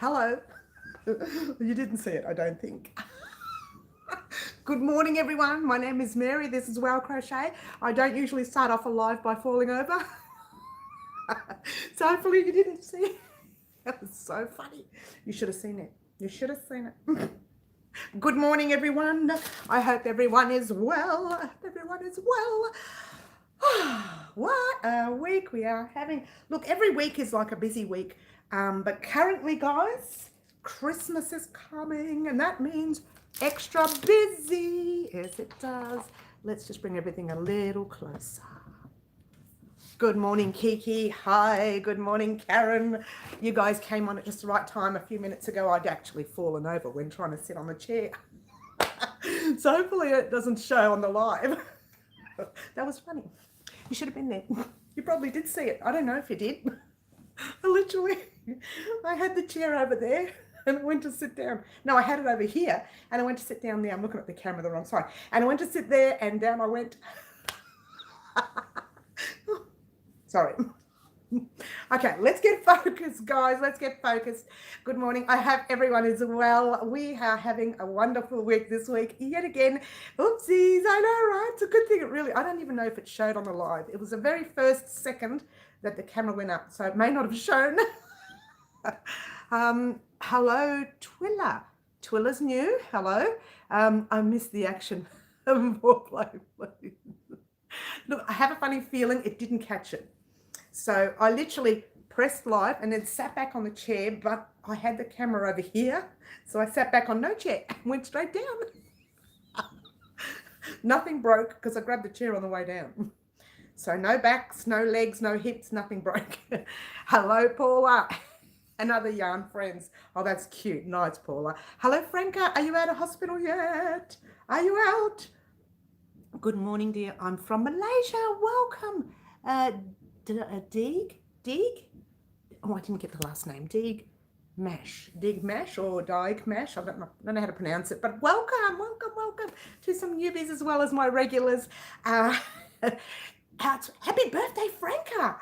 Hello. You didn't see it, I don't think. Good morning, everyone. My name is Mary. This is Well Crochet. I don't usually start off a live by falling over. So hopefully you didn't see it. That was so funny. You should have seen it. You should have seen it. Good morning, everyone. I hope everyone is well. I hope everyone is well. What a week we are having. Look, every week is like a busy week. But currently, guys, Christmas is coming, and that means extra busy. Yes, it does. Let's just bring everything a little closer. Good morning, Kiki. Hi. Good morning, Karen. You guys came on at just the right time. A few minutes ago, I'd actually fallen over when trying to sit on the chair. So hopefully it doesn't show on the live. That was funny. You should have been there. You probably did see it. I don't know if you did. Literally, I had the chair over there and I went to sit down. No, I had it over here and I went to sit down there. I'm looking at the camera the wrong side. And I went to sit there and down I went. Sorry. Okay, let's get focused, guys. Let's get focused. Good morning. I hope everyone is well. We are having a wonderful week this week. Yet again, oopsies, I know, right? It's a good thing it really, I don't even know if it showed on the live. It was the very first second that the camera went up, so it may not have shown. Hello, Twilla. Twilla's new. Hello. I missed the action. More play, please. Look, I have a funny feeling it didn't catch it. So I literally pressed live and then sat back on the chair, but I had the camera over here. So I sat back on no chair and went straight down. Nothing broke because I grabbed the chair on the way down. So no backs, no legs, no hips, nothing broke. Hello, Paula. Another yarn friends. Oh, that's cute. Nice, Paula. Hello, Franca. Are you out of hospital yet? Are you out? Good morning, dear. I'm from Malaysia. Welcome. Deeg? Oh, I didn't get the last name. Deeg Mash or Dieg Mash. I don't know how to pronounce it, but welcome to some newbies as well as my regulars. Happy birthday, Franca.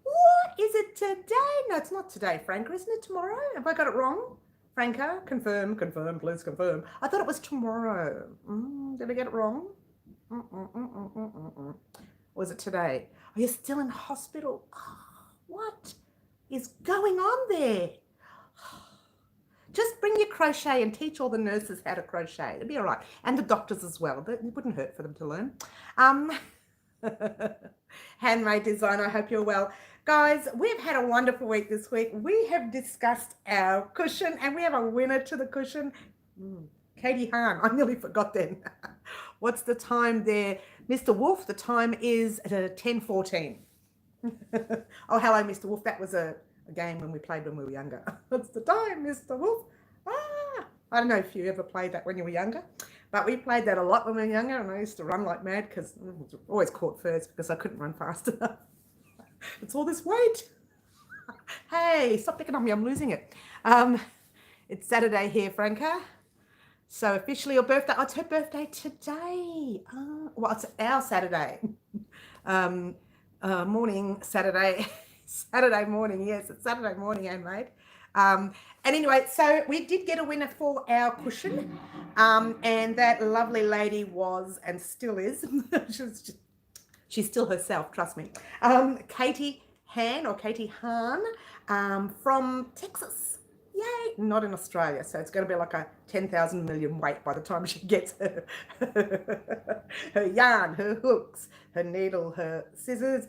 What is it today? No, it's not today, Franca. Isn't it tomorrow? Have I got it wrong? Franca, confirm, please confirm. I thought it was tomorrow. Did I get it wrong? Was it today? Are you still in hospital? Oh, what is going on there? Just bring your crochet and teach all the nurses how to crochet. It'll be all right. And the doctors as well. It wouldn't hurt for them to learn. Handmade design, I hope you're well. Guys, we've had a wonderful week this week. We have discussed our cushion and we have a winner to the cushion. Katie Hahn, I nearly forgot then. What's the time there? Mr. Wolf, the time is 10:14. Oh, hello, Mr. Wolf. That was a game when we played when we were younger. What's the time, Mr. Wolf? I don't know if you ever played that when you were younger, but we played that a lot when we were younger, and I used to run like mad because I was always caught first because I couldn't run fast enough. It's all this weight. Hey, stop picking on me. I'm losing it. It's Saturday here, Franca. So officially your birthday. Oh, it's her birthday today. Well, it's our Saturday. Morning, Saturday. Saturday morning. Yes, it's Saturday morning, handmade. And anyway, so we did get a winner for our cushion. And that lovely lady was and still is. She's still herself, trust me. Katie Hahn from Texas. Yay! Not in Australia, so it's going to be like a 10,000 million weight by the time she gets her yarn, her hooks, her needle, her scissors.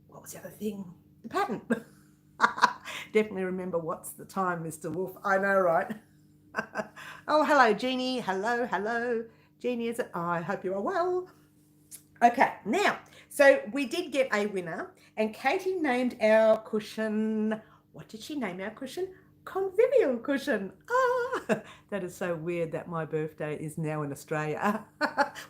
What was the other thing? The pattern. Definitely remember what's the time, Mr. Wolf. I know, right? Oh, hello, Jeannie. Hello. Jeannie, is it? Oh, I hope you are well. Okay, now, so we did get a winner, and Katie named our cushion. What did she name our cushion? Convivial cushion. That is so weird that my birthday is now in Australia.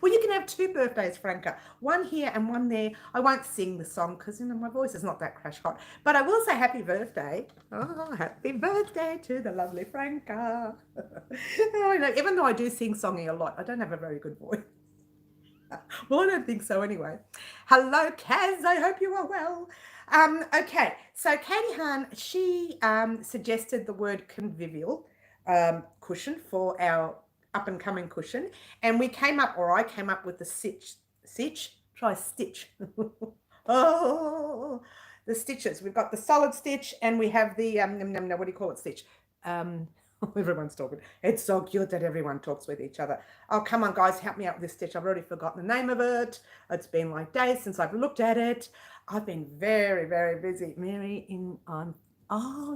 Well, you can have two birthdays, Franca. One here and one there. I won't sing the song because, my voice is not that crash hot. But I will say happy birthday. Oh, happy birthday to the lovely Franca. I know, even though I do sing songy a lot, I don't have a very good voice. Well, I don't think so anyway. Hello, Kaz. I hope you are well. Okay, so Katie Hahn, she suggested the word convivial cushion for our up and coming cushion, and we came up, or I came up with the try stitch. Oh, the stitches. We've got the solid stitch, and we have the what do you call it? Stitch. Um, everyone's talking. It's so cute that everyone talks with each other. Oh, come on, guys, help me out with this stitch. I've already forgotten the name of it. It's been like days since I've looked at it. I've been very, very busy. Mary, oh,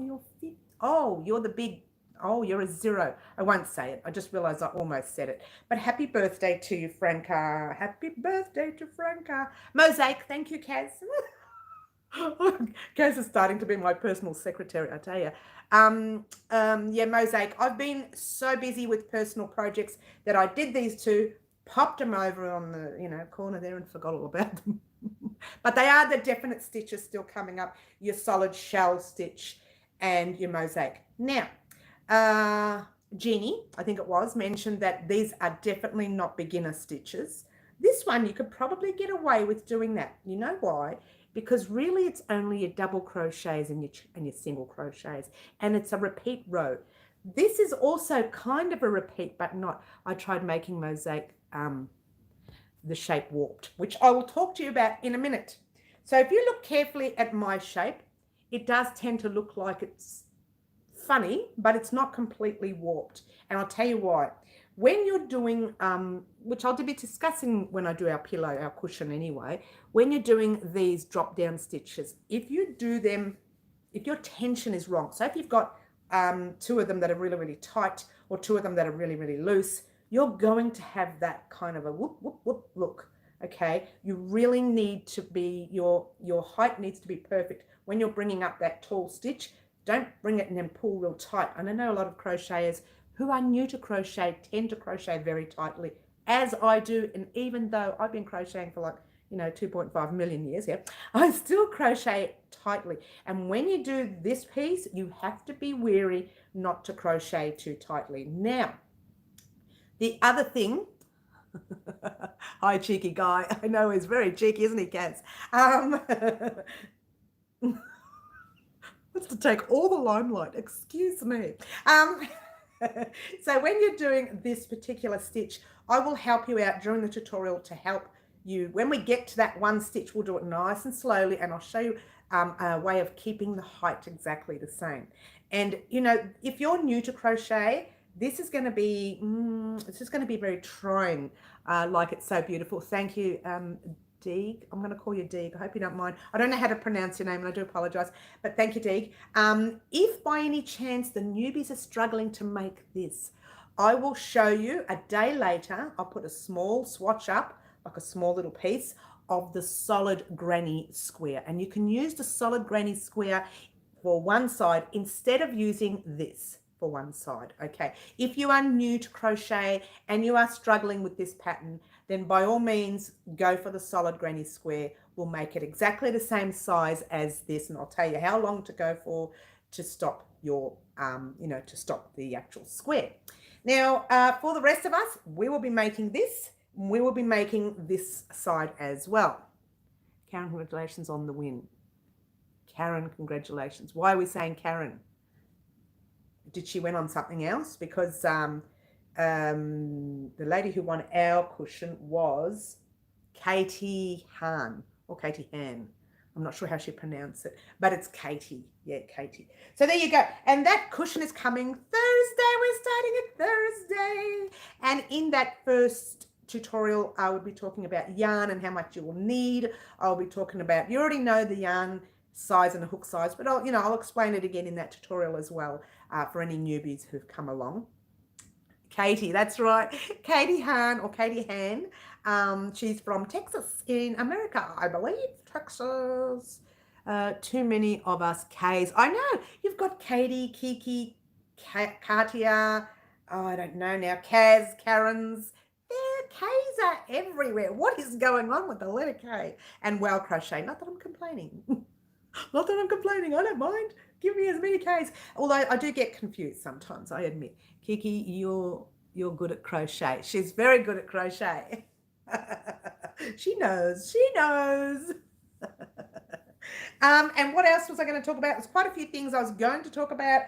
you're the big, oh, you're a zero. I won't say it. I just realized I almost said it. But happy birthday to you, Franca. Happy birthday to Franca. Mosaic, thank you, Kaz. Kaz is starting to be my personal secretary, I tell you. Yeah, Mosaic. I've been so busy with personal projects that I did these two, popped them over on the corner there and forgot all about them. But they are the definite stitches still coming up, your solid shell stitch and your mosaic. Now, Jeannie, I think it was, mentioned that these are definitely not beginner stitches. This one, you could probably get away with doing that. You know why? Because really it's only your double crochets and your single crochets, and it's a repeat row. This is also kind of a repeat, but not. I tried making mosaic the shape warped, which I will talk to you about in a minute. So if you look carefully at my shape, it does tend to look like it's funny, but it's not completely warped. And I'll tell you why. When you're doing, which I'll be discussing when I do our pillow, our cushion anyway, when you're doing these drop down stitches, if you do them, if your tension is wrong, so if you've got two of them that are really, really tight or two of them that are really, really loose, you're going to have that kind of a whoop, whoop, whoop look, okay? You really need to be, your height needs to be perfect. When you're bringing up that tall stitch, don't bring it and then pull real tight. And I know a lot of crocheters who are new to crochet tend to crochet very tightly, as I do. And even though I've been crocheting for 2.5 million years here, I still crochet tightly. And when you do this piece, you have to be wary not to crochet too tightly. Now, the other thing, hi, cheeky guy. I know he's very cheeky, isn't he, Kaz? Wants to take all the limelight. Excuse me. So when you're doing this particular stitch, I will help you out during the tutorial to help you. When we get to that one stitch, we'll do it nice and slowly, and I'll show you a way of keeping the height exactly the same. And if you're new to crochet, this is going to be very trying, like it's so beautiful. Thank you, Deeg. I'm going to call you Deeg. I hope you don't mind. I don't know how to pronounce your name, and I do apologize, but thank you, Deeg. If by any chance the newbies are struggling to make this, I will show you a day later. I'll put a small swatch up, like a small little piece of the solid granny square, and you can use the solid granny square for one side instead of using this for one side. Okay, if you are new to crochet and you are struggling with this pattern, then by all means go for the solid granny square. We'll make it exactly the same size as this, and I'll tell you how long to go for to stop your to stop the actual square. Now for the rest of us, we will be making this. We will be making this side as well. Karen, congratulations on the win. Karen, congratulations. Why are we saying Karen? Did she win on something else? Because the lady who won our cushion was Katie Hahn, or Katie Han. I'm not sure how she pronounced it, but it's Katie. Yeah, Katie. So there you go. And that cushion is coming Thursday. We're starting it Thursday. And in that first tutorial, I will be talking about yarn and how much you will need. I'll be talking about, you already know the yarn size and the hook size, but I'll explain it again in that tutorial as well for any newbies who've come along. Katie, that's right. Katie Hahn, or Katie Han. She's from Texas in America, I believe. Texas. Too many of us K's. I know. You've got Katie, Kiki, Katia. Oh, I don't know now. Kaz, Karen's. K's are everywhere. What is going on with the letter K? And Well Crochet. Not that I'm complaining. Not that I'm complaining. I don't mind. Give me as many K's. Although I do get confused sometimes, I admit. Kiki, you're good at crochet. She's very good at crochet. She knows. She knows. And what else was I going to talk about? There's quite a few things I was going to talk about,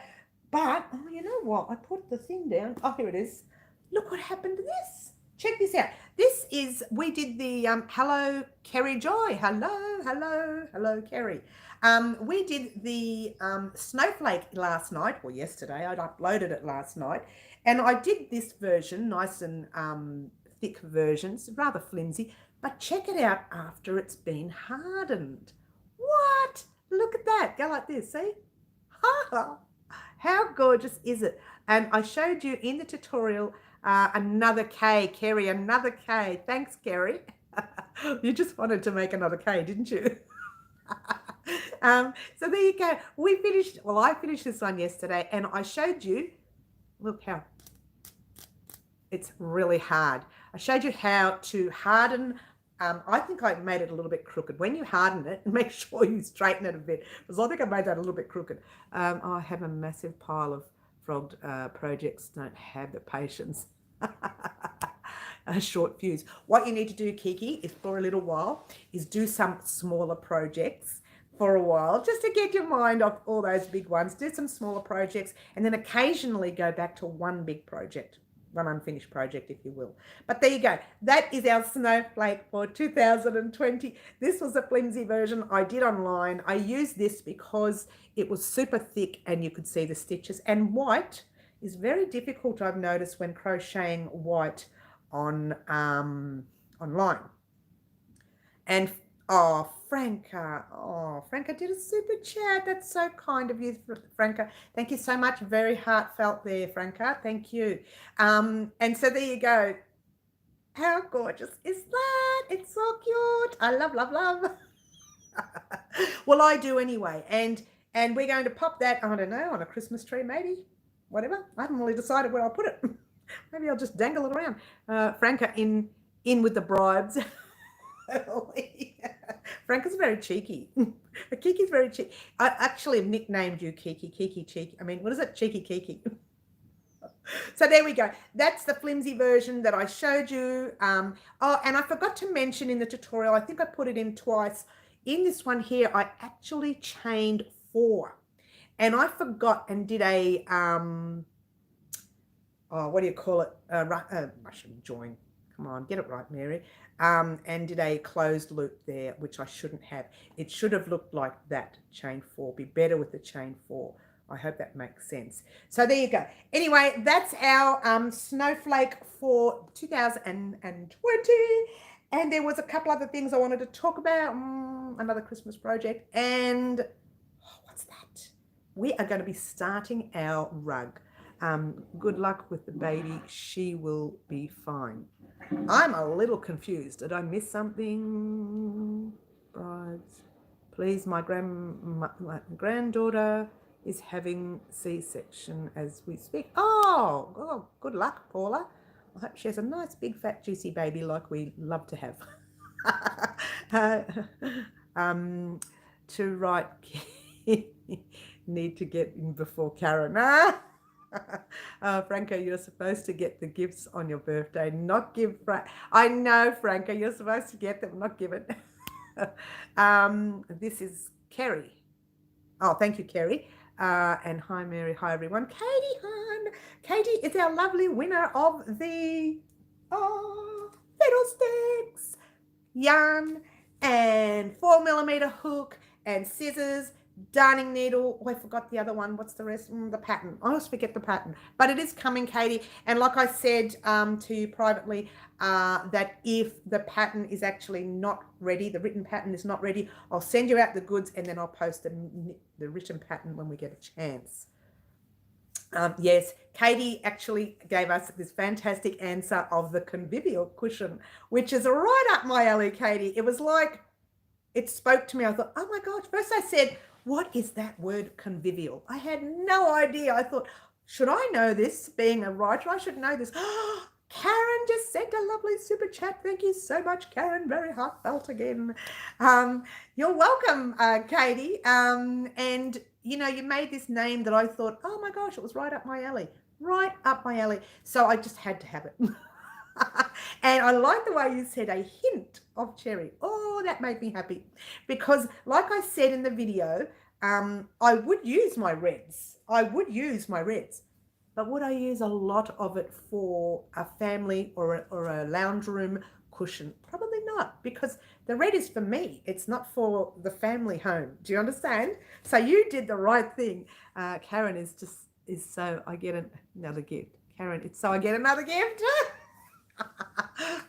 but oh, you know what? I put the thing down. Oh, here it is. Look what happened to this. Check this out. This is, we did the hello Kerry Joy. Hello Kerry. We did the snowflake last night or yesterday. I'd uploaded it last night, and I did this version, nice and thick versions, rather flimsy. But check it out after it's been hardened. What? Look at that. Go like this. See? How gorgeous is it? And I showed you in the tutorial another K, Kerry, another K. Thanks, Kerry. You just wanted to make another K, didn't you? So there you go. I finished this one yesterday, and I showed you, look how it's really hard. I showed you how to harden. I think I made it a little bit crooked. When you harden it, make sure you straighten it a bit, because I think I made that a little bit crooked. I have a massive pile of frogged projects. Don't have the patience. A short fuse. What you need to do, Kiki, is for a little while, is do some smaller projects for a while, just to get your mind off all those big ones. Do some smaller projects, and then occasionally go back to one big project. One unfinished project, if you will. But there you go. That is our snowflake for 2020. This was a flimsy version I did online. I used this because it was super thick and you could see the stitches. And white is very difficult, I've noticed, when crocheting white on online. And Franca did a super chat. That's so kind of you, Franca. Thank you so much. Very heartfelt there, Franca. Thank you. And so there you go. How gorgeous is that? It's so cute. I love. Well, I do anyway. And we're going to pop that, I don't know, on a Christmas tree, maybe. Whatever. I haven't really decided where I'll put it. Maybe I'll just dangle it around. Franca in with the bribes. Franca's very cheeky. Kiki's very cheeky. I actually have nicknamed you Kiki. Kiki cheeky. I mean, what is it? Cheeky Kiki. So there we go. That's the flimsy version that I showed you. And I forgot to mention in the tutorial, I think I put it in twice. In this one here, I actually chained 4. And I forgot and did a, what do you call it? Russian join. Come on, get it right, Mary. And did a closed loop there, which I shouldn't have. It should have looked like that, chain 4. Be better with the chain 4. I hope that makes sense. So there you go. Anyway, that's our snowflake for 2020. And there was a couple other things I wanted to talk about. Another Christmas project. And what's that? We are going to be starting our rug. Good luck with the baby. She will be fine. I'm a little confused. Did I miss something? Brides, please. My granddaughter is having C-section as we speak. Oh, good luck, Paula. I hope she has a nice, big, fat, juicy baby like we love to have. To write, need to get in before Karen. Franco, you're supposed to get the gifts on your birthday, not give I know, Franco, you're supposed to get them, not give it. This is Kerry. Oh, thank you, Kerry. And hi, Mary. Hi, everyone. Katie, hon. Katie is our lovely winner of the fiddlesticks, yarn, and 4mm hook, and scissors, darning needle. Oh, I forgot the other one. What's the rest? The pattern. I always forget the pattern. But it is coming, Katie. And like I said to you privately, that if the pattern is actually not ready, the written pattern is not ready, I'll send you out the goods and then I'll post the written pattern when we get a chance. Yes, Katie actually gave us this fantastic answer of the convivial cushion, which is right up my alley, Katie. It was like, it spoke to me. I thought, oh my gosh. First I said, what is that word convivial? I had no idea. I thought, should I know this? Being a writer, I should know this. Karen just sent a lovely super chat. Thank you so much, Karen. Very heartfelt again. You're welcome, Katie. And, you know, you made this name that I thought, oh my gosh, it was right up my alley. Right up my alley. So I just had to have it. And I like the way you said a hint of cherry. Oh, that made me happy because like I said in the video, I would use my reds. But would I use a lot of it for a family or a lounge room cushion? Probably not, because the red is for me. It's not for the family home. Do you understand? So you did the right thing. Karen is so I get another gift. Karen, it's so I get another gift.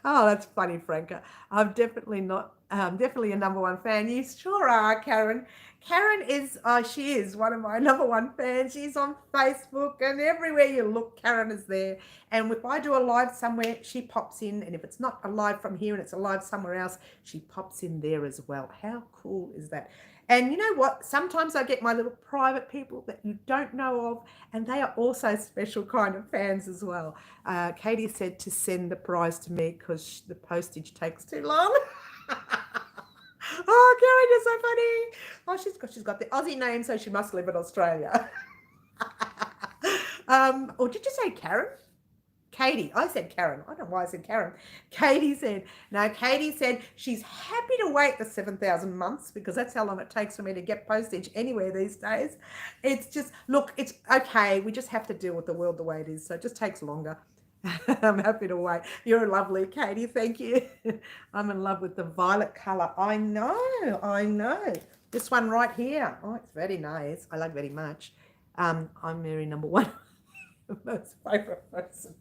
Oh, that's funny, Franca. I'm definitely not, definitely a number one fan. You sure are, Karen. Karen is, she is one of my number one fans. She's on Facebook and everywhere you look, Karen is there. And if I do a live somewhere, she pops in. And if it's not a live from here and it's a live somewhere else, she pops in there as well. How cool is that? And you know what? Sometimes I get my little private people that you don't know of, and they are also special kind of fans as well. Katie said to send the prize to me because the postage takes too long. Oh, Karen, you're so funny. Oh, she's got the Aussie name, so she must live in Australia. Or did you say Karen? Katie, I said Karen. I don't know why I said Karen. Katie said she's happy to wait the 7,000 months because that's how long it takes for me to get postage anywhere these days. It's just, look, it's okay. We just have to deal with the world the way it is. So it just takes longer. I'm happy to wait. You're lovely, Katie. Thank you. I'm in love with the violet color. I know. This one right here. Oh, it's very nice. I like very much. I'm Mary number one. Most favorite person.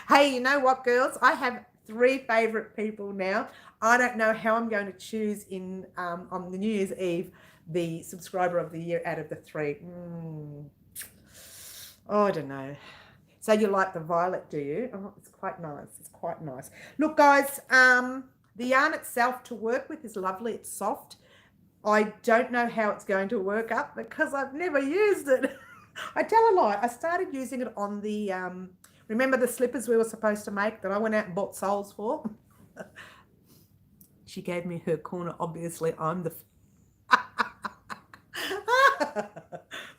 Hey, you know what, girls? I have 3 favorite people now. I don't know how I'm going to choose in on the New Year's Eve the subscriber of the year out of the 3. Oh, I don't know. So you like the violet, do you? Oh, it's quite nice. It's quite nice. Look, guys, the yarn itself to work with is lovely. It's soft. I don't know how it's going to work up because I've never used it. I tell a lie. I started using it on the, remember the slippers we were supposed to make that I went out and bought soles for? She gave me her corner. Obviously, I'm the...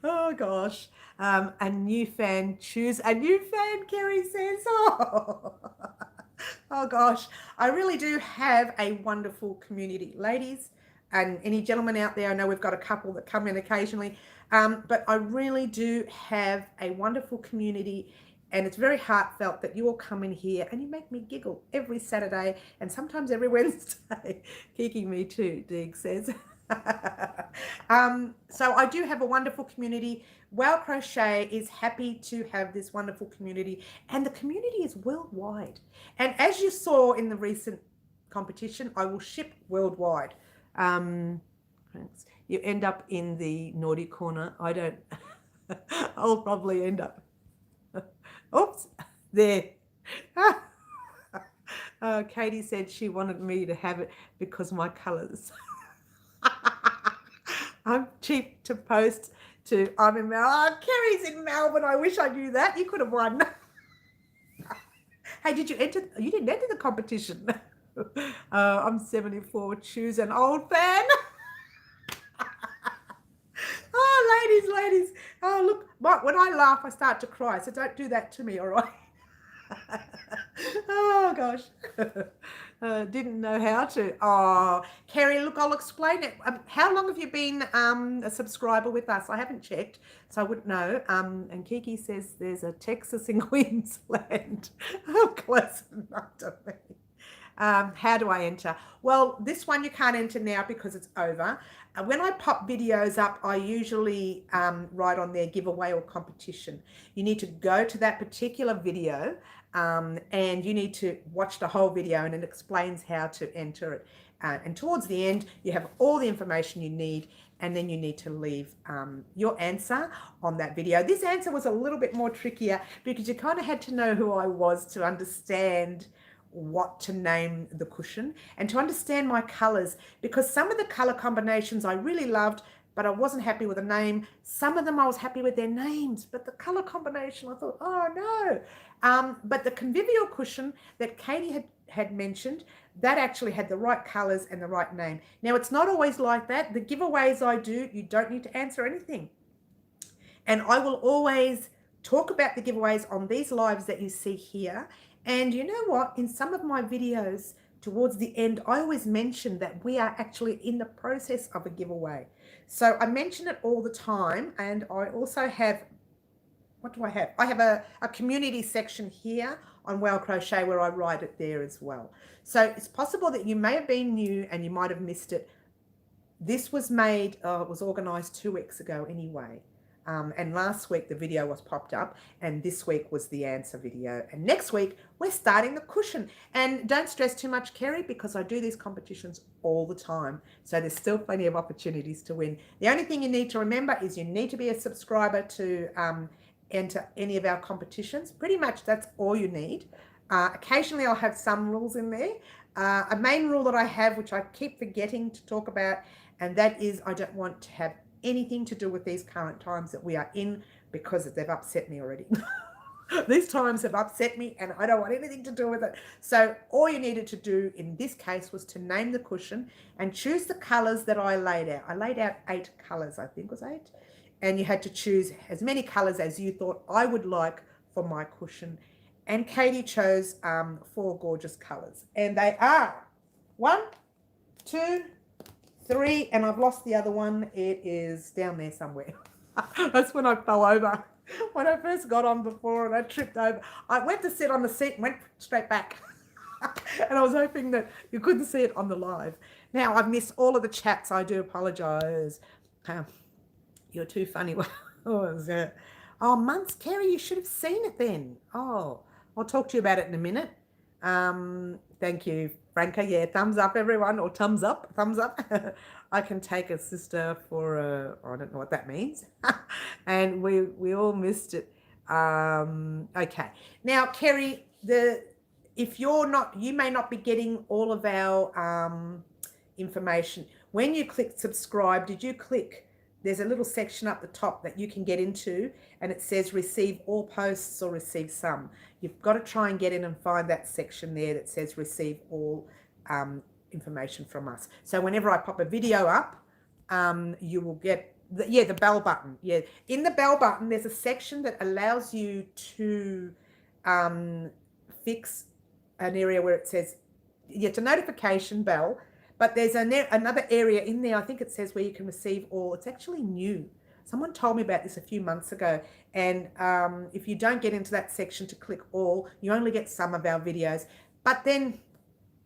Oh, gosh. A new fan, choose a new fan, Kerry says. Oh, gosh. I really do have a wonderful community. Ladies and any gentlemen out there, I know we've got a couple that come in occasionally, but I really do have a wonderful community, and it's very heartfelt that you all come in here and you make me giggle every Saturday and sometimes every Wednesday. Kiki, me too, Dig says. So I do have a wonderful community. Well Crochet is happy to have this wonderful community, and the community is worldwide. And as you saw in the recent competition, I will ship worldwide. You end up in the naughty corner. I don't. I'll probably end up. Oops, there. Katie said she wanted me to have it because my colours. I'm cheap to post to. I'm in Melbourne. Oh, Kerry's in Melbourne. I wish I knew that. You could have won. Hey, did you enter? You didn't enter the competition. I'm 74. Choose an old fan. Oh, ladies. Oh, look. When I laugh, I start to cry. So don't do that to me, all right? Oh, gosh. Didn't know how to. Oh, Kerry, look, I'll explain it. How long have you been a subscriber with us? I haven't checked, so I wouldn't know. And Kiki says there's a Texas in Queensland. Oh, close enough to me. How do I enter? Well, this one you can't enter now because it's over. When I pop videos up, I usually write on there giveaway or competition. You need to go to that particular video and you need to watch the whole video, and it explains how to enter it. And towards the end, you have all the information you need, and then you need to leave your answer on that video. This answer was a little bit more trickier because you kind of had to know who I was to understand what to name the cushion and to understand my colors, because some of the color combinations I really loved, but I wasn't happy with the name. Some of them I was happy with their names, but the color combination, I thought, oh no. But the convivial cushion that Katie had mentioned, that actually had the right colors and the right name. Now, it's not always like that. The giveaways I do, you don't need to answer anything. And I will always talk about the giveaways on these lives that you see here. And you know what? In some of my videos towards the end, I always mention that we are actually in the process of a giveaway. So I mention it all the time. And I also have, what do I have? I have a community section here on Well Crochet where I write it there as well. So it's possible that you may have been new and you might have missed it. This was made, it was organized 2 weeks ago anyway. And last week the video was popped up, and this week was the answer video. And next week we're starting the cushion. And don't stress too much, Kerry, because I do these competitions all the time. So there's still plenty of opportunities to win. The only thing you need to remember is you need to be a subscriber to enter any of our competitions. Pretty much that's all you need. Occasionally I'll have some rules in there. A main rule that I have, which I keep forgetting to talk about, and that is I don't want to have anything to do with these current times that we are in, because they've upset me already. These times have upset me and I don't want anything to do with it. So all you needed to do in this case was to name the cushion and choose the colors that I laid out. I laid out 8 colors, I think it was 8. And you had to choose as many colors as you thought I would like for my cushion. And Katie chose 4 gorgeous colors. And they are 1, 2, 3, and I've lost the other one. It is down there somewhere. That's when I fell over. When I first got on before and I tripped over. I went to sit on the seat and went straight back. And I was hoping that you couldn't see it on the live. Now, I've missed all of the chats. I do apologize. You're too funny. Oh, months, Kerry, you should have seen it then. Oh, I'll talk to you about it in a minute. Thank you, Franca. Yeah, thumbs up, everyone, or thumbs up. I can take a sister for I don't know what that means. And we all missed it. Okay. Now, Kerry, if you're not, you may not be getting all of our information. When you click subscribe, did you click? There's a little section up the top that you can get into, and it says receive all posts or receive some. You've got to try and get in and find that section there that says receive all information from us. So whenever I pop a video up, you will get the bell button. Yeah, in the bell button, there's a section that allows you to fix an area where it says, it's a notification bell. But there's another area in there, I think it says where you can receive all. It's actually new. Someone told me about this a few months ago. And if you don't get into that section to click all, you only get some of our videos. But then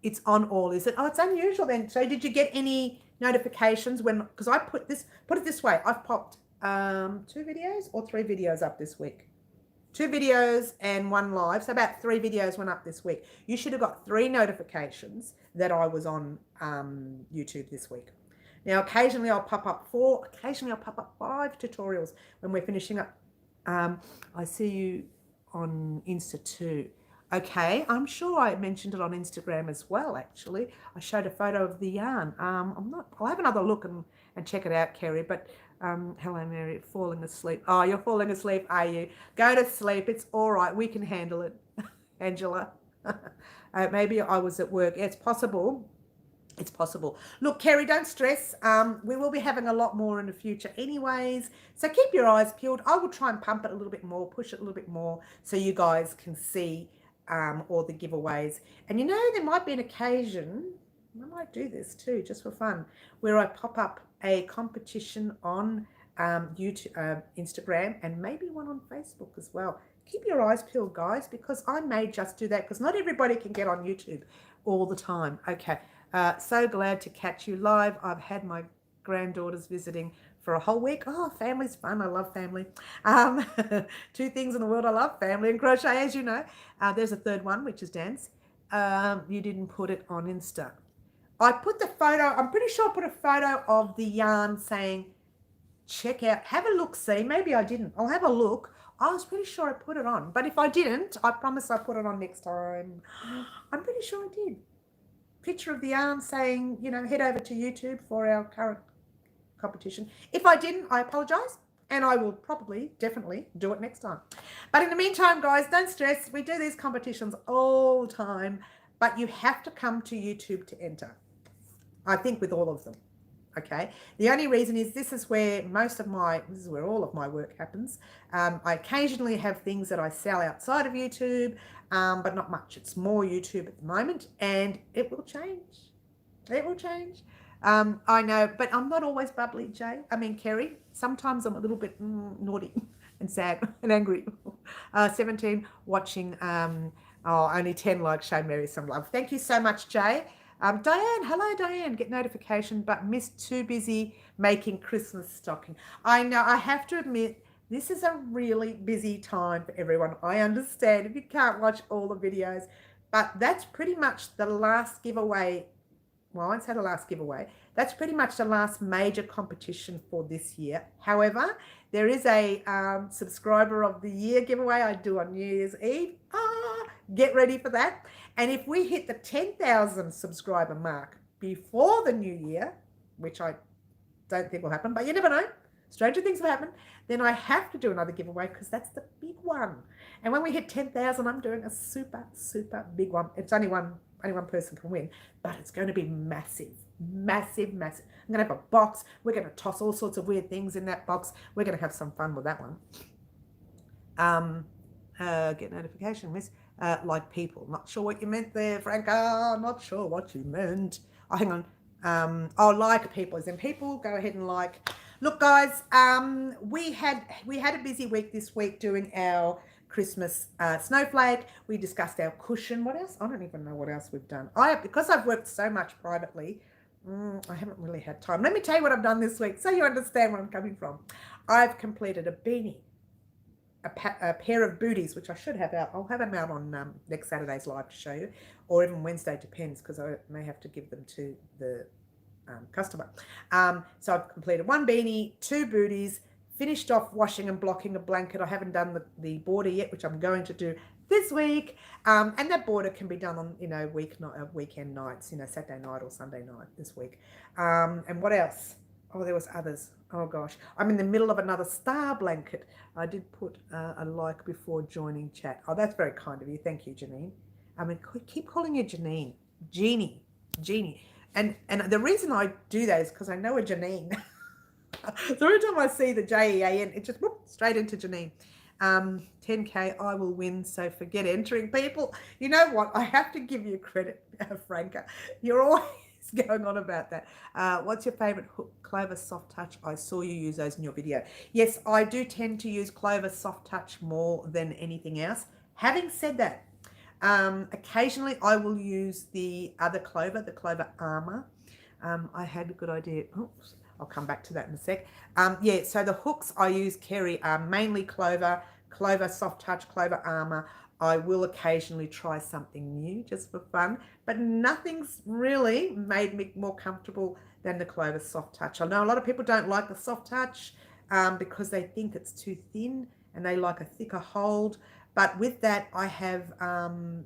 it's on all, is it? Oh, it's unusual then. So did you get any notifications when, because I put it this way, I've popped 2 videos or 3 videos up this week. 2 videos and 1 live, so about 3 videos went up this week. You should have got 3 notifications that I was on YouTube this week. Now, occasionally I'll pop up 4, occasionally I'll pop up 5 tutorials when we're finishing up. I see you on Insta too. Okay, I'm sure I mentioned it on Instagram as well, actually. I showed a photo of the yarn. I'll have another look and check it out, Kerry, but hello, Mary, falling asleep. Oh, you're falling asleep, are you? Go to sleep. It's all right. We can handle it, Angela. Maybe I was at work. It's possible. It's possible. Look, Kerry, don't stress. We will be having a lot more in the future anyways. So keep your eyes peeled. I will try and pump it a little bit more, push it a little bit more so you guys can see all the giveaways. And you know, there might be an occasion, I might do this too, just for fun, where I pop up a competition on YouTube, Instagram, and maybe one on Facebook as well. Keep your eyes peeled, guys, because I may just do that because not everybody can get on YouTube all the time. Okay, so glad to catch you live. I've had my granddaughters visiting for a whole week. Oh, family's fun. I love family. 2 things in the world I love, family and crochet, as you know. There's a third one, which is dance. You didn't put it on Insta. I put the photo, I'm pretty sure I put a photo of the yarn saying, check out, have a look, see. Maybe I didn't. I'll have a look. I was pretty sure I put it on. But if I didn't, I promise I'll put it on next time. I'm pretty sure I did. Picture of the yarn saying, you know, head over to YouTube for our current competition. If I didn't, I apologize. And I will probably, definitely do it next time. But in the meantime, guys, don't stress. We do these competitions all the time. But you have to come to YouTube to enter. I think with all of them. Okay. The only reason is this is where all of my work happens. I occasionally have things that I sell outside of YouTube, but not much. It's more YouTube at the moment, and it will change. It will change. I know, but I'm not always bubbly, Jay. Kerry. Sometimes I'm a little bit naughty and sad and angry. 17 watching. Only 10 likes. Show Mary some love. Thank you so much, Jay. Diane, hello, Diane. Get notification, but missed. Too busy making Christmas stocking. I know. I have to admit, this is a really busy time for everyone. I understand if you can't watch all the videos, but that's pretty much the last giveaway. Well, I won't say the last giveaway. That's pretty much the last major competition for this year. However, there is a subscriber of the year giveaway I do on New Year's Eve. Get ready for that. And if we hit the 10,000 subscriber mark before the new year, which I don't think will happen, but you never know, stranger things will happen, then I have to do another giveaway because that's the big one. And when we hit 10,000, I'm doing a super, super big one. It's only one person can win, but it's going to be massive, massive, massive. I'm going to have a box. We're going to toss all sorts of weird things in that box. We're going to have some fun with that one. Get notification, miss. Like people. Not sure what you meant there, Franca. Not sure what you meant. Oh, hang on. Like people. As in people, go ahead and like. Look, guys, we had a busy week this week doing our Christmas snowflake. We discussed our cushion. What else? I don't even know what else we've done. Because I've worked so much privately, I haven't really had time. Let me tell you what I've done this week so you understand where I'm coming from. I've completed a beanie, a pair of booties, which I should have out. I'll have them out on next Saturday's live to show you, or even Wednesday, depends, because I may have to give them to the customer. So I've completed one beanie, two booties, finished off washing and blocking a blanket. I haven't done the border yet, which I'm going to do this week. And that border can be done on, weekend nights, Saturday night or Sunday night this week. And what else? Oh, there was others. Oh, gosh. I'm in the middle of another star blanket. I did put a like before joining chat. Oh, that's very kind of you. Thank you, Janine. Keep calling you Janine. Jeannie. And the reason I do that is because I know a Janine. So every time I see the J-E-A-N, it just straight into Janine. 10K, I will win, so forget entering, people. You know what? I have to give you credit, Franca. You're always going on about that. What's your favourite hook? Clover Soft Touch. I saw you use those in your video. Yes, I do tend to use Clover Soft Touch more than anything else. Having said that, occasionally I will use the other Clover, the Clover Armour. I had a good idea. Oops. I'll come back to that in a sec. So the hooks I use, Kerry, are mainly Clover Soft Touch, Clover Armour. I will occasionally try something new just for fun, but nothing's really made me more comfortable than the Clover Soft Touch. I know a lot of people don't like the Soft Touch because they think it's too thin and they like a thicker hold. But with that, I have my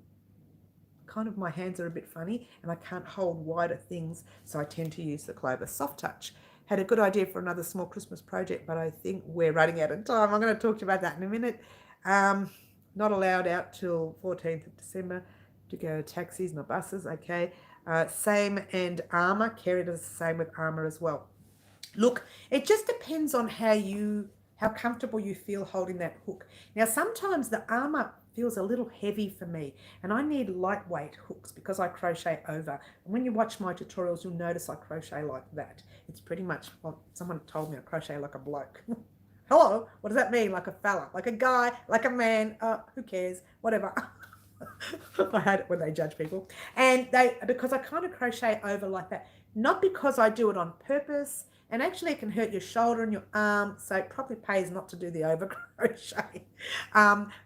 hands are a bit funny and I can't hold wider things, so I tend to use the Clover Soft Touch. Had a good idea for another small Christmas project, but I think we're running out of time. I'm going to talk to you about that in a minute. Not allowed out till 14th of December to go taxis, no buses. Okay. Same and Armour. Kerry does the same with Armour as well. Look, it just depends on how comfortable you feel holding that hook. Now, sometimes the Armour feels a little heavy for me and I need lightweight hooks because I crochet over. And when you watch my tutorials, you'll notice I crochet like that. It's pretty much what someone told me, I crochet like a bloke. Hello, what does that mean? Like a fella, like a guy, like a man, who cares, whatever. I hate it when they judge people. And because I kind of crochet over like that, not because I do it on purpose, and actually it can hurt your shoulder and your arm, so it probably pays not to do the over crochet.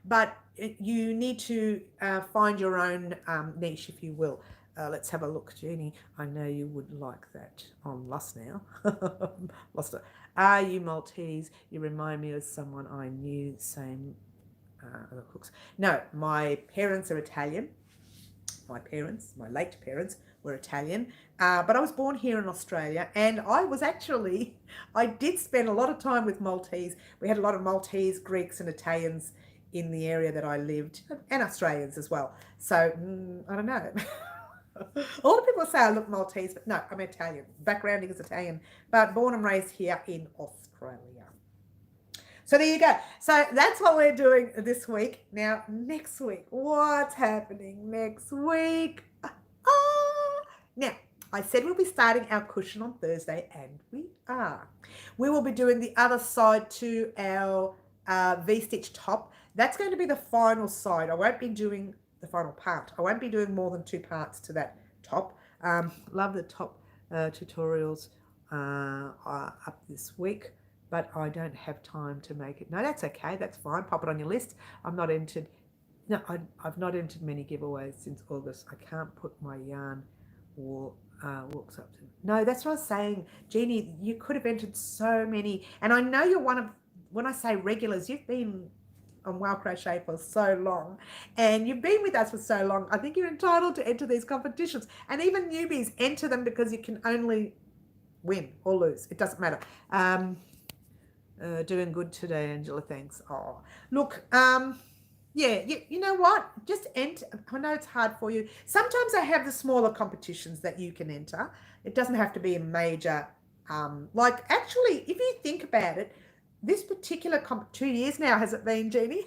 But you need to find your own niche, if you will. Let's have a look, Jeannie. I know you would like that. I'm lost now. Lost it. Are you Maltese? You remind me of someone I knew. Same hooks. No, my parents are Italian. My late parents, were Italian, but I was born here in Australia, and I did spend a lot of time with Maltese. We had a lot of Maltese, Greeks and Italians in the area that I lived, and Australians as well. So I don't know. A lot of people say I look Maltese, but no, I'm Italian. Backgrounding is Italian, but born and raised here in Australia. So there you go. So that's what we're doing this week. Now, next week, what's happening next week? Now, I said we'll be starting our cushion on Thursday, and we are. We will be doing the other side to our V-stitch top. That's going to be the final side. I won't be doing the final part. I won't be doing more than 2 parts to that top. Love the top tutorials up this week, but I don't have time to make it. No, that's okay. That's fine. Pop it on your list. I'm not entered. No, I've not entered many giveaways since August. I can't put my yarn walks up to. No, that's what I was saying. Jeannie, you could have entered so many. And I know you're one of, when I say regulars, you've been on Wow Crochet for so long, and you've been with us for so long. I think you're entitled to enter these competitions, and even newbies enter them because you can only win or lose. It doesn't matter. Doing good today, Angela. Thanks. Oh, look. Yeah, you know what? Just enter. I know it's hard for you. Sometimes I have the smaller competitions that you can enter. It doesn't have to be a major. Like actually, if you think about it, this particular 2 years now has it been, Jeannie?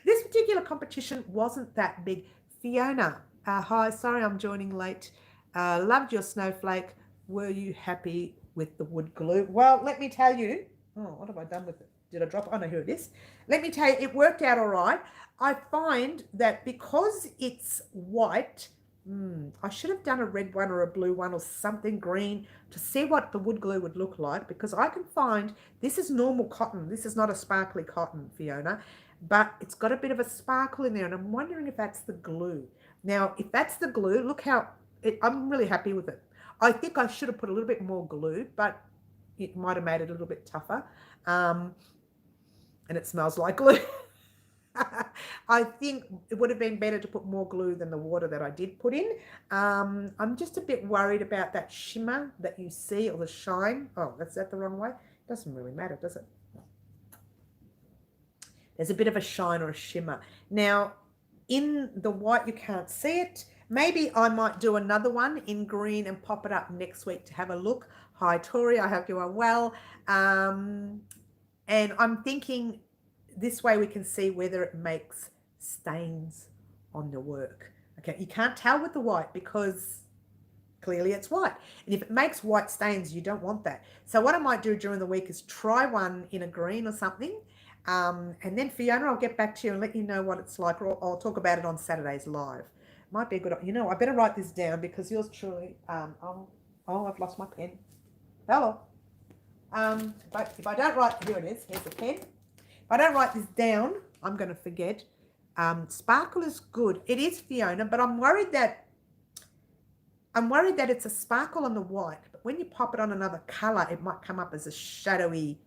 This particular competition wasn't that big. Fiona, hi. Sorry, I'm joining late. Loved your snowflake. Were you happy with the wood glue? Well, let me tell you. Oh, what have I done with it? Did I drop it? Oh, no, here it is. Let me tell you, it worked out all right. I find that because it's white, I should have done a red one or a blue one or something green to see what the wood glue would look like, because I can find this is normal cotton. This is not a sparkly cotton, Fiona, but it's got a bit of a sparkle in there, and I'm wondering if that's the glue. Now, if that's the glue, look how I'm really happy with it. I think I should have put a little bit more glue, but it might have made it a little bit tougher. And it smells like glue. I think it would have been better to put more glue than the water that I did put in. I'm just a bit worried about that shimmer that you see, or the shine. Oh, that's that the wrong way? Doesn't really matter, does it? There's a bit of a shine or a shimmer. Now, in the white, you can't see it. Maybe I might do another one in green and pop it up next week to have a look. Hi, Tori. I hope you are well. And I'm thinking this way we can see whether it makes stains on the work. Okay, you can't tell with the white because clearly it's white. And if it makes white stains, you don't want that. So what I might do during the week is try one in a green or something. And then Fiona, I'll get back to you and let you know what it's like, or I'll talk about it on Saturday's live. Might be a good, you know, I better write this down because yours truly, oh, I've lost my pen. Hello. But if I don't write, here it is, here's the pen. If I don't write this down, I'm going to forget. Sparkle is good. It is, Fiona, but I'm worried that it's a sparkle on the white, but when you pop it on another color, it might come up as a shadowy.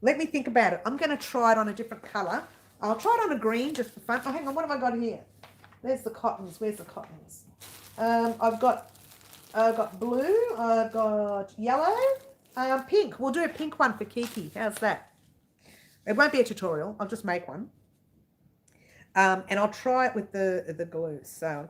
Let me think about it. I'm going to try it on a different color. I'll try it on a green just for fun. Oh, hang on, what have I got here? There's the cottons. Where's the cottons? I've got blue. I've got yellow. Pink. We'll do a pink one for Kiki. How's that? It won't be a tutorial. I'll just make one. And I'll try it with the glue. So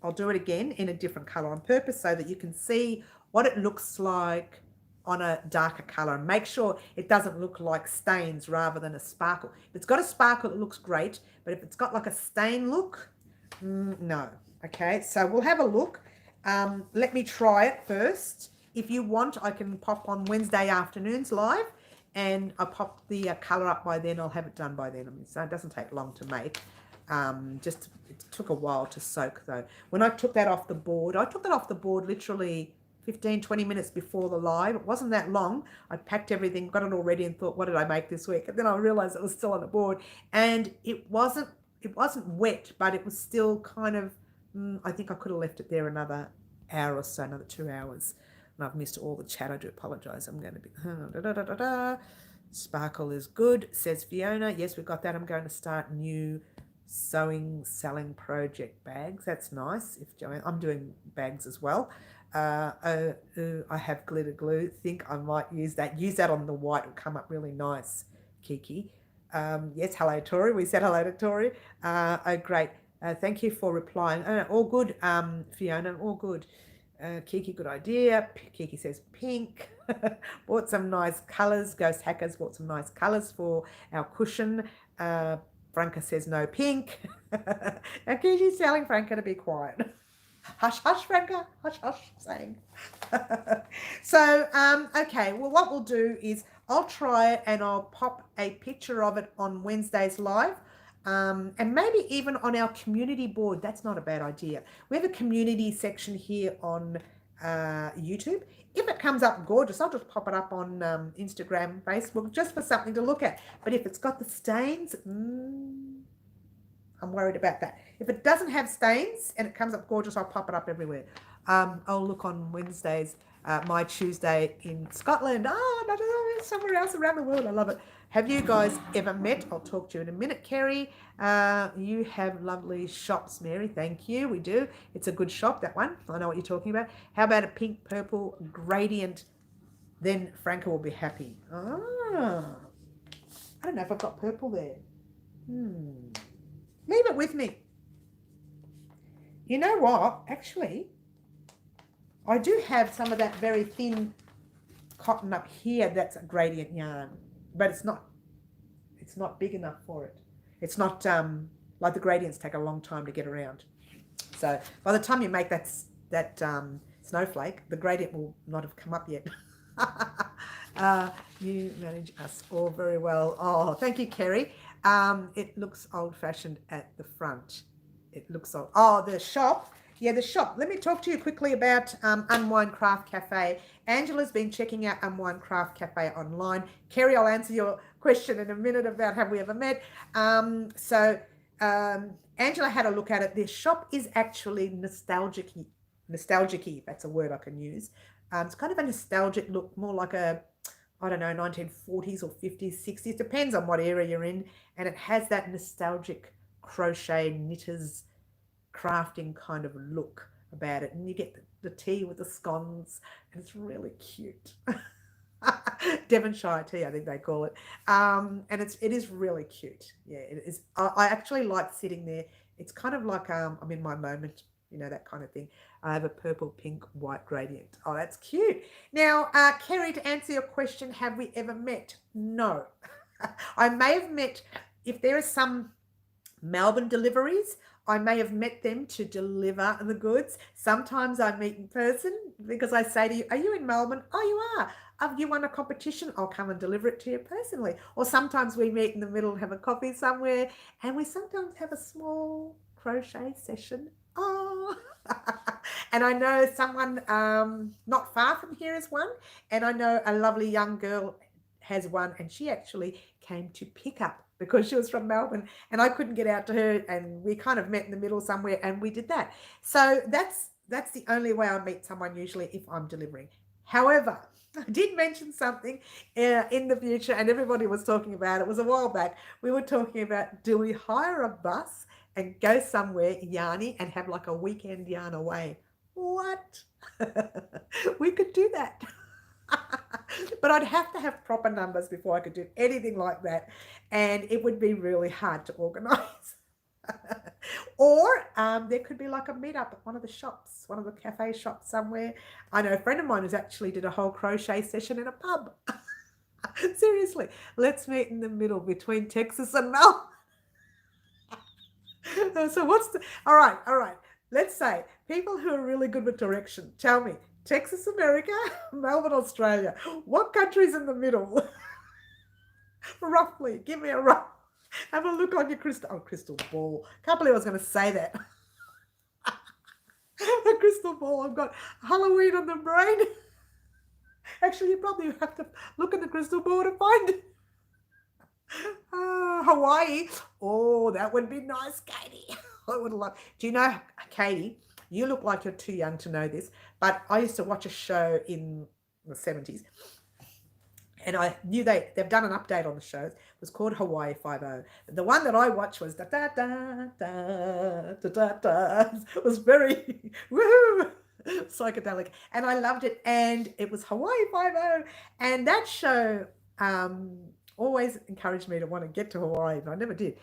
I'll do it again in a different color on purpose so that you can see what it looks like on a darker color, and make sure it doesn't look like stains rather than a sparkle. If it's got a sparkle, it looks great, but if it's got like a stain look, no. Okay, so we'll have a look. Let me try it first. If you want, I can pop on Wednesday afternoons live, and I'll pop the color up by then. I'll have it done by then. I mean, so it doesn't take long to make. Just it took a while to soak though. When I took that off the board, literally 15-20 minutes before the live. It wasn't that long. I packed everything, got it all ready, and thought, what did I make this week? And then I realized it was still on the board, and it wasn't wet, but it was still kind of, I think I could have left it there another hour or so, another 2 hours. And I've missed all the chat. I do apologize. I'm going to be Sparkle is good, says Fiona. Yes, we've got that. I'm going to start new sewing selling project bags. That's nice. If Joanne, I'm doing bags as well. I have glitter glue. Think I might use that. Use that on the white. It'll come up really nice, Kiki. Yes, hello, Tori. We said hello to Tori. Oh, great. Thank you for replying. All good, Fiona, all good. Kiki, good idea. Kiki says pink. Bought some nice colours. Ghost Hackers bought some nice colours for our cushion. Franca says no pink. And Kiki's telling Franca to be quiet. Hush, hush, Franca. Hush, hush, saying. So, okay, well, what we'll do is I'll try it and I'll pop a picture of it on Wednesday's live. And maybe even on our community board. That's not a bad idea. We have a community section here on YouTube. If it comes up gorgeous, I'll just pop it up on Instagram, Facebook, just for something to look at. But if it's got the stains, I'm worried about that. If it doesn't have stains and it comes up gorgeous, I'll pop it up everywhere. I'll look on Wednesdays, my Tuesday in Scotland. No, somewhere else around the world. I love it. Have you guys ever met? I'll talk to you in a minute, Kerry. You have lovely shops, Mary. Thank you. We do. It's a good shop, that one. I know what you're talking about. How about a pink purple gradient? Then Franca will be happy. I don't know if I've got purple there. Leave it with me. You know what? Actually, I do have some of that very thin cotton up here that's a gradient yarn, but it's not big enough for it. It's not like the gradients take a long time to get around. So by the time you make that snowflake, the gradient will not have come up yet. You manage us all very well. Oh, thank you, Kerry. It looks old-fashioned at the front. It looks old. Oh, the shop. Yeah, the shop. Let me talk to you quickly about Unwind Craft Cafe. Angela's been checking out Unwind Craft Cafe online. Kerry, I'll answer your question in a minute about have we ever met. Angela had a look at it. Their shop is actually nostalgic-y, that's a word I can use. It's kind of a nostalgic look, more like a, I don't know, 1940s or 50s, 60s, depends on what era you're in. And it has that nostalgic crochet knitters crafting kind of look about it. And you get the tea with the scones, and it's really cute. Devonshire tea, I think they call it. And it is really cute. Yeah, it is. I actually like sitting there. It's kind of like I'm in my moment, you know, that kind of thing. I have a purple, pink, white gradient. Oh, that's cute. Now, Kerry, to answer your question, have we ever met? No. I may have met, if there are some Melbourne deliveries, I may have met them to deliver the goods. Sometimes I meet in person because I say to you, are you in Melbourne? Oh, you are. Have you won a competition? I'll come and deliver it to you personally. Or sometimes we meet in the middle and have a coffee somewhere, and we sometimes have a small crochet session. Oh, and I know someone not far from here is one, and I know a lovely young girl has one, and she actually came to pick up because she was from Melbourne, and I couldn't get out to her, and we kind of met in the middle somewhere, and we did that. So that's the only way I meet someone usually, if I'm delivering. However, I did mention something in the future, and everybody was talking about it. It was a while back. We were talking about, do we hire a bus and go somewhere yarny and have like a weekend yarn away? What? We could do that. But I'd have to have proper numbers before I could do anything like that, and it would be really hard to organise. Or there could be like a meetup at one of the shops, one of the cafe shops somewhere. I know a friend of mine who's actually did a whole crochet session in a pub. Seriously, let's meet in the middle between Texas and Melbourne. So all right. Let's say people who are really good with direction, tell me, Texas, America, Melbourne, Australia. What country's in the middle? Roughly, give me a rough. Have a look on your crystal ball. Can't believe I was going to say that. A crystal ball. I've got Halloween on the brain. Actually, you probably have to look at the crystal ball to find it. Hawaii. Oh, that would be nice, Katie. I would love. Do you know, Katie? You look like you're too young to know this, but I used to watch a show in the 70s, and I knew they've done an update on the show. It was called Hawaii 5-0. The one that I watched was da da da da da da da. It was very woohoo, psychedelic, and I loved it. And it was Hawaii 5-0, and that show always encouraged me to want to get to Hawaii, but I never did.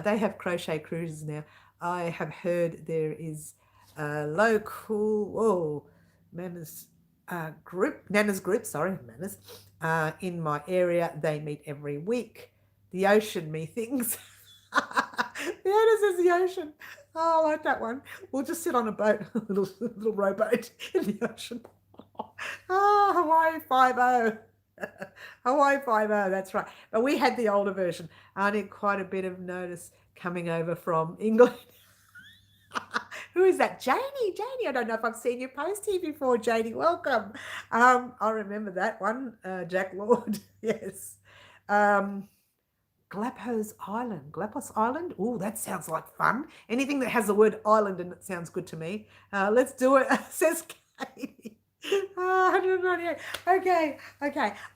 They have Crochet Cruises now. I have heard there is a local Nana's group, sorry, Manners, in my area. They meet every week. The ocean meetings. The Anna says the ocean. Oh, I like that one. We'll just sit on a boat, a little rowboat in the ocean. Oh, Hawaii 5-0. Hawaii 5-0, that's right. But we had the older version. I did quite a bit of notice coming over from England. Who is that? Janie. Janie, I don't know if I've seen you post here before, Janie. Welcome. I remember that one, Jack Lord. Yes. Galapagos Island. Galapagos Island? Oh, that sounds like fun. Anything that has the word island in it sounds good to me. Let's do it, says Katie. 198. Okay.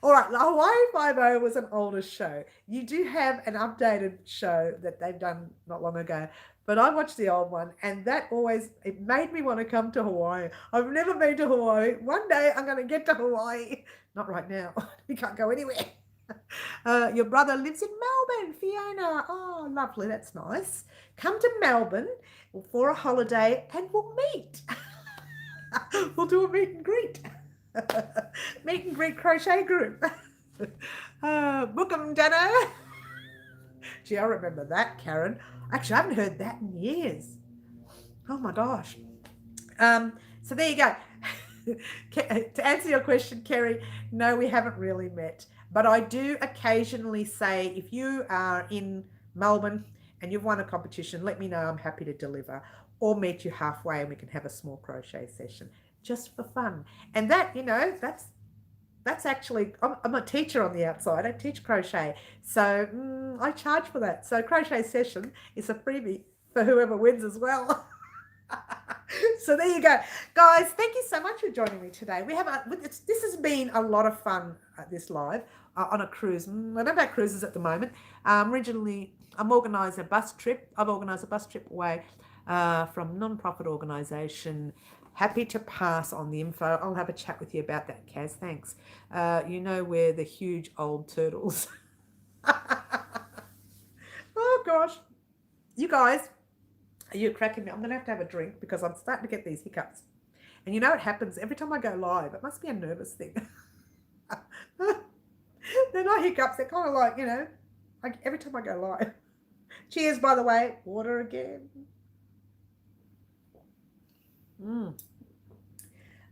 All right. The Hawaii 5-0 was an older show. You do have an updated show that they've done not long ago. But I watched the old one, and it made me want to come to Hawaii. I've never been to Hawaii. One day I'm going to get to Hawaii. Not right now. We can't go anywhere. Your brother lives in Melbourne, Fiona. Oh, lovely. That's nice. Come to Melbourne for a holiday and we'll meet. We'll do a meet and greet. Meet and greet crochet group. Book 'em, Dano. Gee, I remember that, Karen. Actually, I haven't heard that in years. Oh my gosh. So there you go. To answer your question, Kerry, no, we haven't really met. But I do occasionally say, if you are in Melbourne and you've won a competition, let me know. I'm happy to deliver or meet you halfway and we can have a small crochet session just for fun. And that, that's actually, I'm a teacher on the outside. I teach crochet. So I charge for that. So crochet session is a freebie for whoever wins as well. So there you go. Guys, thank you so much for joining me today. This has been a lot of fun at this live on a cruise. I don't know about cruises at the moment. Originally, I've organised a bus trip away from non-profit organisation. Happy to pass on the info. I'll have a chat with you about that, Kaz. Thanks. Where the huge old turtles. Oh, gosh. You guys, are you cracking me? I'm going to have a drink because I'm starting to get these hiccups. And you know what happens every time I go live? It must be a nervous thing. They're not hiccups. They're kind of like, every time I go live. Cheers, by the way. Water again.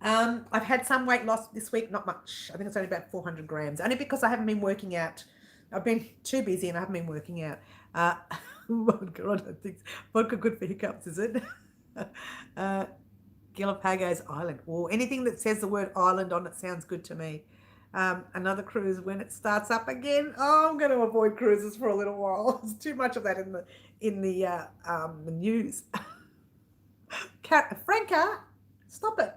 I've had some weight loss this week, not much. I think it's only about 400 grams, only because I haven't been working out. I've been too busy and I haven't been working out. Vodka, I don't think vodka good for hiccups, is it? Galapagos Island, or anything that says the word island on it sounds good to me. Another cruise when it starts up again. Oh, I'm going to avoid cruises for a little while. There's too much of that in the news. Franca, stop it.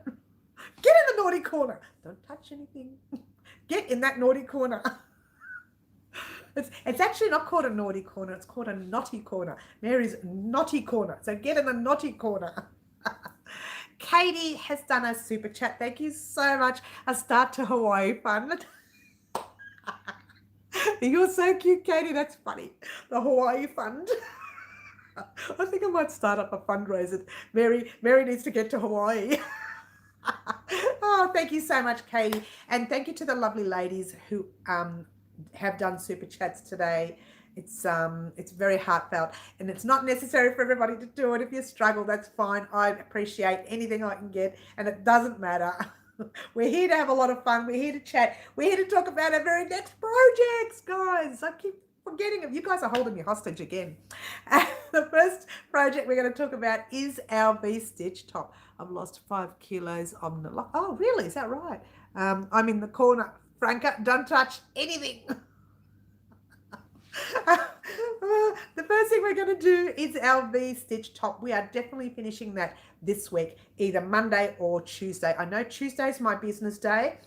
Get in the naughty corner. Don't touch anything. Get in that naughty corner. It's actually not called a naughty corner. It's called a naughty corner. Mary's naughty corner. So get in the naughty corner. Katie has done a super chat. Thank you so much. A start to Hawaii fun. You're so cute, Katie. That's funny. The Hawaii fund. I think I might start up a fundraiser. Mary needs to get to Hawaii. Oh, thank you so much, Katie. And thank you to the lovely ladies who have done super chats today. It's very heartfelt, and it's not necessary for everybody to do it. If you struggle, that's fine. I appreciate anything I can get, and it doesn't matter. We're here to have a lot of fun. We're here to chat. We're here to talk about our very next projects, guys. I keep forgetting them. You guys are holding me hostage again. The first project we're going to talk about is our V-stitch top. I've lost 5 kilos on the... Oh, really? Is that right? I'm in the corner. Franca, don't touch anything. The first thing we're going to do is our V-stitch top. We are definitely finishing that this week, either Monday or Tuesday. I know Tuesday's my business day,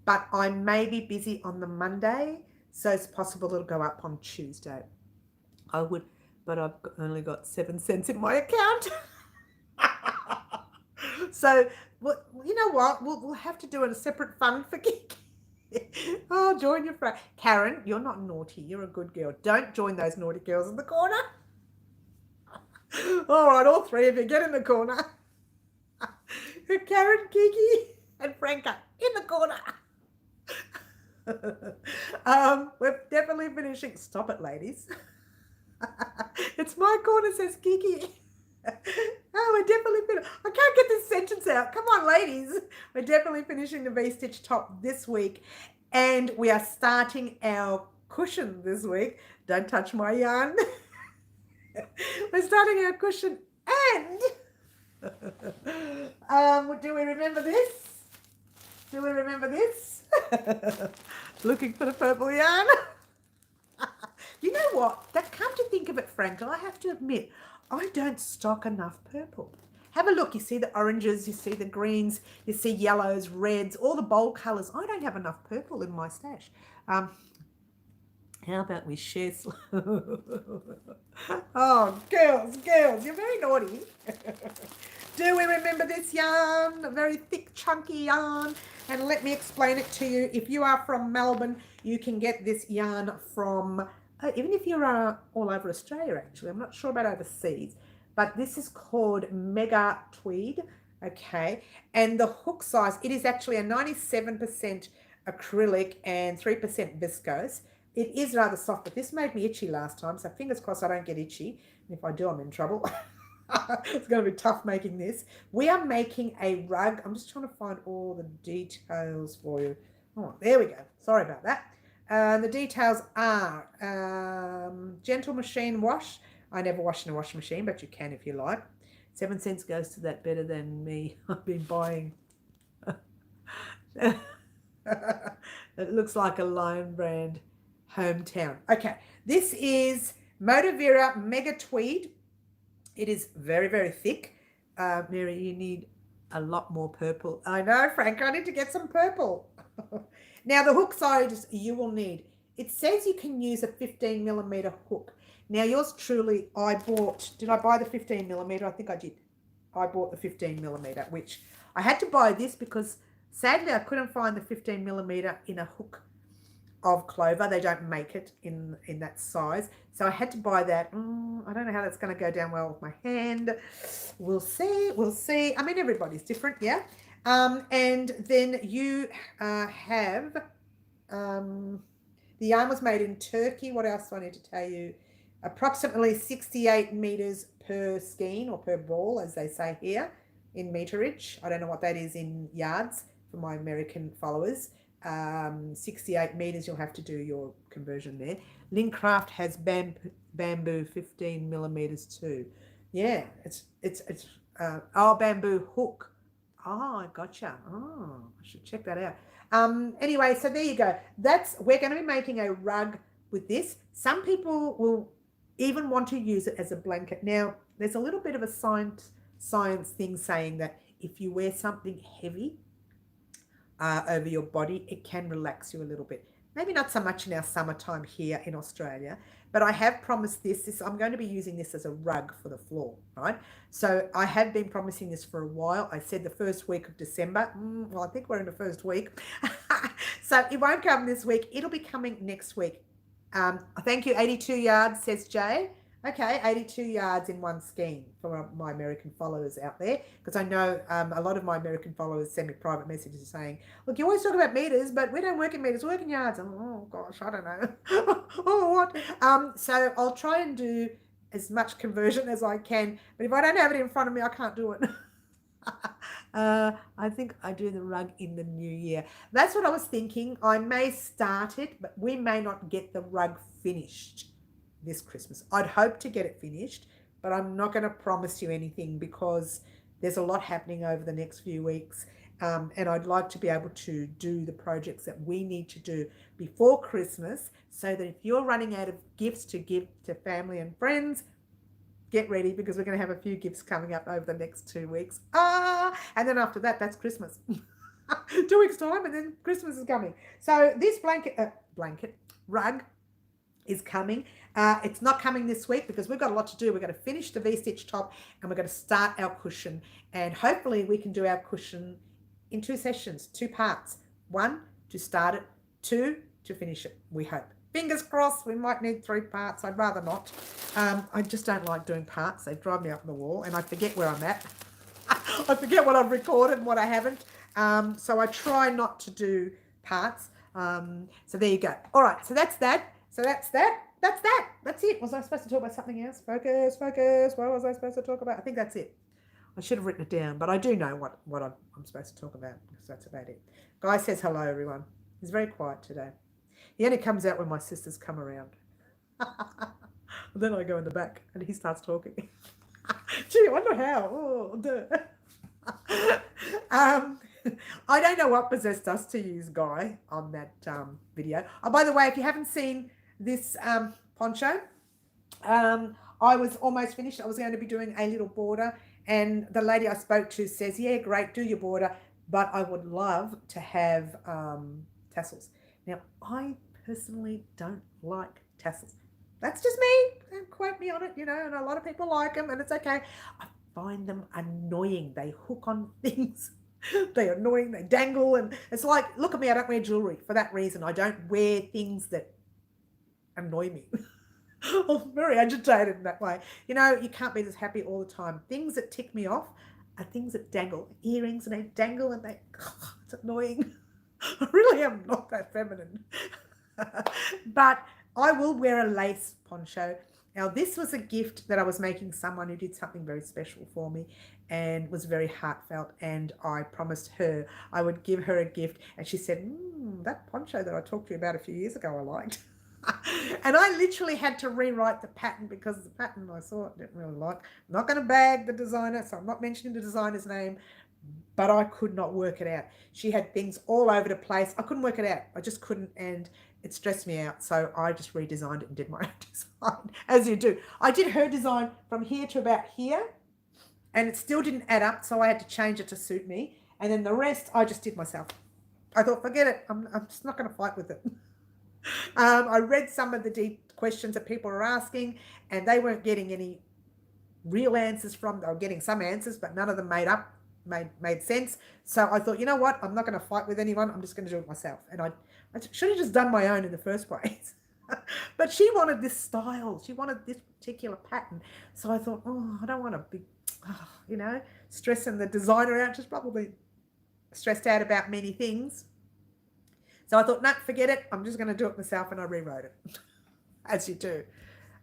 but I may be busy on the Monday, so it's possible it'll go up on Tuesday. But I've only got 7 cents in my account. So, well, you know what? We'll have to do a separate fund for Geek. Oh, join your friend. Karen, you're not naughty. You're a good girl. Don't join those naughty girls in the corner. All right, all three of you, get in the corner. Karen, Kiki, and Franca, in the corner. We're definitely finishing. Stop it, ladies. It's my corner, says Kiki. Oh, we're definitely finished. I can't get this sentence out. Come on, ladies. We're definitely finishing the V-stitch top this week. And we are starting our cushion this week. Don't touch my yarn. We're starting our cushion and do we remember this? Do we remember this? Looking for the purple yarn. You know what? Come to think of it, Frank, I have to admit, I don't stock enough purple. Have a look. You see the oranges, you see the greens, you see yellows, reds, all the bold colours. I don't have enough purple in my stash. How about we share? Oh, girls, you're very naughty. Do we remember this yarn? A very thick, chunky yarn. And let me explain it to you. If you are from Melbourne, you can get this yarn from, even if you're all over Australia, actually. I'm not sure about overseas. But this is called Mega Tweed, okay? And the hook size, it is actually a 97% acrylic and 3% viscose. It is rather soft, but this made me itchy last time, so fingers crossed I don't get itchy. And if I do, I'm in trouble. It's going to be tough making this. We are making a rug. I'm just trying to find all the details for you. Oh, there we go. Sorry about that. The details are gentle machine wash. I never wash in a washing machine, but you can if you like. 7 cents goes to that better than me. I've been buying. It looks like a Lion brand hometown. Okay, this is Motivera Mega Tweed. It is very, very thick. Mary, you need a lot more purple. I know, Frank, I need to get some purple. Now, the hook size you will need. It says you can use a 15 millimeter hook. Now, yours truly, did I buy the 15 millimeter? I think I did. I bought the 15 millimeter, which I had to buy this because sadly I couldn't find the 15 millimeter in a hook of Clover. They don't make it in that size. So I had to buy that. I don't know how that's going to go down well with my hand. We'll see. I mean, everybody's different, yeah? And then you have, the yarn was made in Turkey. What else do I need to tell you? Approximately 68 meters per skein or per ball, as they say here in meterage. I don't know what that is in yards for my American followers. 68 meters, you'll have to do your conversion there. Lincraft has bamboo 15 millimeters too. Yeah, it's bamboo hook. Oh, gotcha. Oh, I should check that out. Anyway, so there you go. We're going to be making a rug with this. Some people will even want to use it as a blanket. Now, there's a little bit of a science thing saying that if you wear something heavy over your body, it can relax you a little bit. Maybe not so much in our summertime here in Australia, but I have promised this. I'm going to be using this as a rug for the floor, right? So I have been promising this for a while. I said the first week of December. Well, I think we're in the first week. So it won't come this week. It'll be coming next week. Thank you, 82 yards, says Jay. Okay, 82 yards in one skein for my American followers out there, because I know a lot of my American followers send me private messages saying, look, you always talk about meters, but we don't work in meters, we work in yards. Oh, gosh, I don't know. Oh, what? So I'll try and do as much conversion as I can, but if I don't have it in front of me, I can't do it. I think I do the rug in the new year. That's what I was thinking. I may start it, but we may not get the rug finished this Christmas. I'd hope to get it finished, but I'm not going to promise you anything because there's a lot happening over the next few weeks. And I'd like to be able to do the projects that we need to do before Christmas, so that if you're running out of gifts to give to family and friends, get ready, because we're going to have a few gifts coming up over the next 2 weeks. And then after that, that's Christmas. 2 weeks time, and then Christmas is coming. So this rug is coming. It's not coming this week because we've got a lot to do. We're going to finish the V-stitch top and we're going to start our cushion. And hopefully we can do our cushion in 2 sessions, 2 parts. 1, to start it. 2, to finish it, we hope. fingers crossed, we might need 3 parts. I'd rather not. I just don't like doing parts. They drive me up the wall and I forget where I'm at. I forget what I've recorded and what I haven't. So I try not to do parts. So there you go. All right, so that's that. So that's that. That's that. That's it. Was I supposed to talk about something else? Focus, focus. What was I supposed to talk about? I think that's it. I should have written it down, but I do know what I'm supposed to talk about, because that's about it. Guy says hello, everyone. He's very quiet today. He only comes out when my sisters come around. Then I go in the back and he starts talking. Gee, I wonder how. Oh, I don't know what possessed us to use Guy on that video. Oh, by the way, if you haven't seen this poncho, I was almost finished. I was going to be doing a little border, and the lady I spoke to says, yeah, great, do your border, but I would love to have tassels. Now, I personally don't like tassels. That's just me. Don't quote me on it, and a lot of people like them, and it's okay. I find them annoying. They hook on things. They're annoying. They dangle, and it's like, look at me, I don't wear jewelry for that reason. I don't wear things that annoy me. I'm very agitated in that way. You can't be this happy all the time. Things that tick me off are things that dangle. Earrings, and they dangle, and it's annoying. I really am not that feminine. But I will wear a lace poncho. Now, this was a gift that I was making someone who did something very special for me and was very heartfelt, and I promised her I would give her a gift, and she said, that poncho that I talked to you about a few years ago I liked. And I literally had to rewrite the pattern, because the pattern I saw I didn't really like. I'm not going to bag the designer, so I'm not mentioning the designer's name, but I could not work it out. She had things all over the place. I couldn't work it out. I just couldn't, and it stressed me out. So I just redesigned it and did my own design, as you do. I did her design from here to about here, and it still didn't add up, so I had to change it to suit me. And then the rest I just did myself. I thought, forget it. I'm just not going to fight with it. I read some of the deep questions that people were asking, and they weren't getting any real answers from. They were getting some answers, but none of them made sense. So I thought, you know what? I'm not going to fight with anyone. I'm just going to do it myself. And I should have just done my own in the first place. But she wanted this style. She wanted this particular pattern. So I thought, I don't want to be, stressing the designer out. She's probably stressed out about many things. So I thought, no, forget it. I'm just going to do it myself, and I rewrote it, as you do.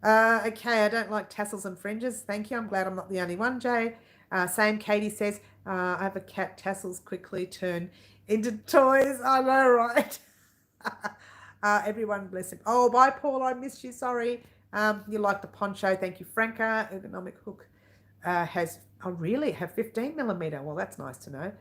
Okay, I don't like tassels and fringes. Thank you. I'm glad I'm not the only one, Jay. Same, Katie says, I have a cat, tassels quickly turn into toys. I know, right? Everyone bless him. Oh, bye, Paul. I missed you. Sorry. You like the poncho. Thank you, Franca. Ergonomic hook has, really, have 15 millimeter. Well, that's nice to know.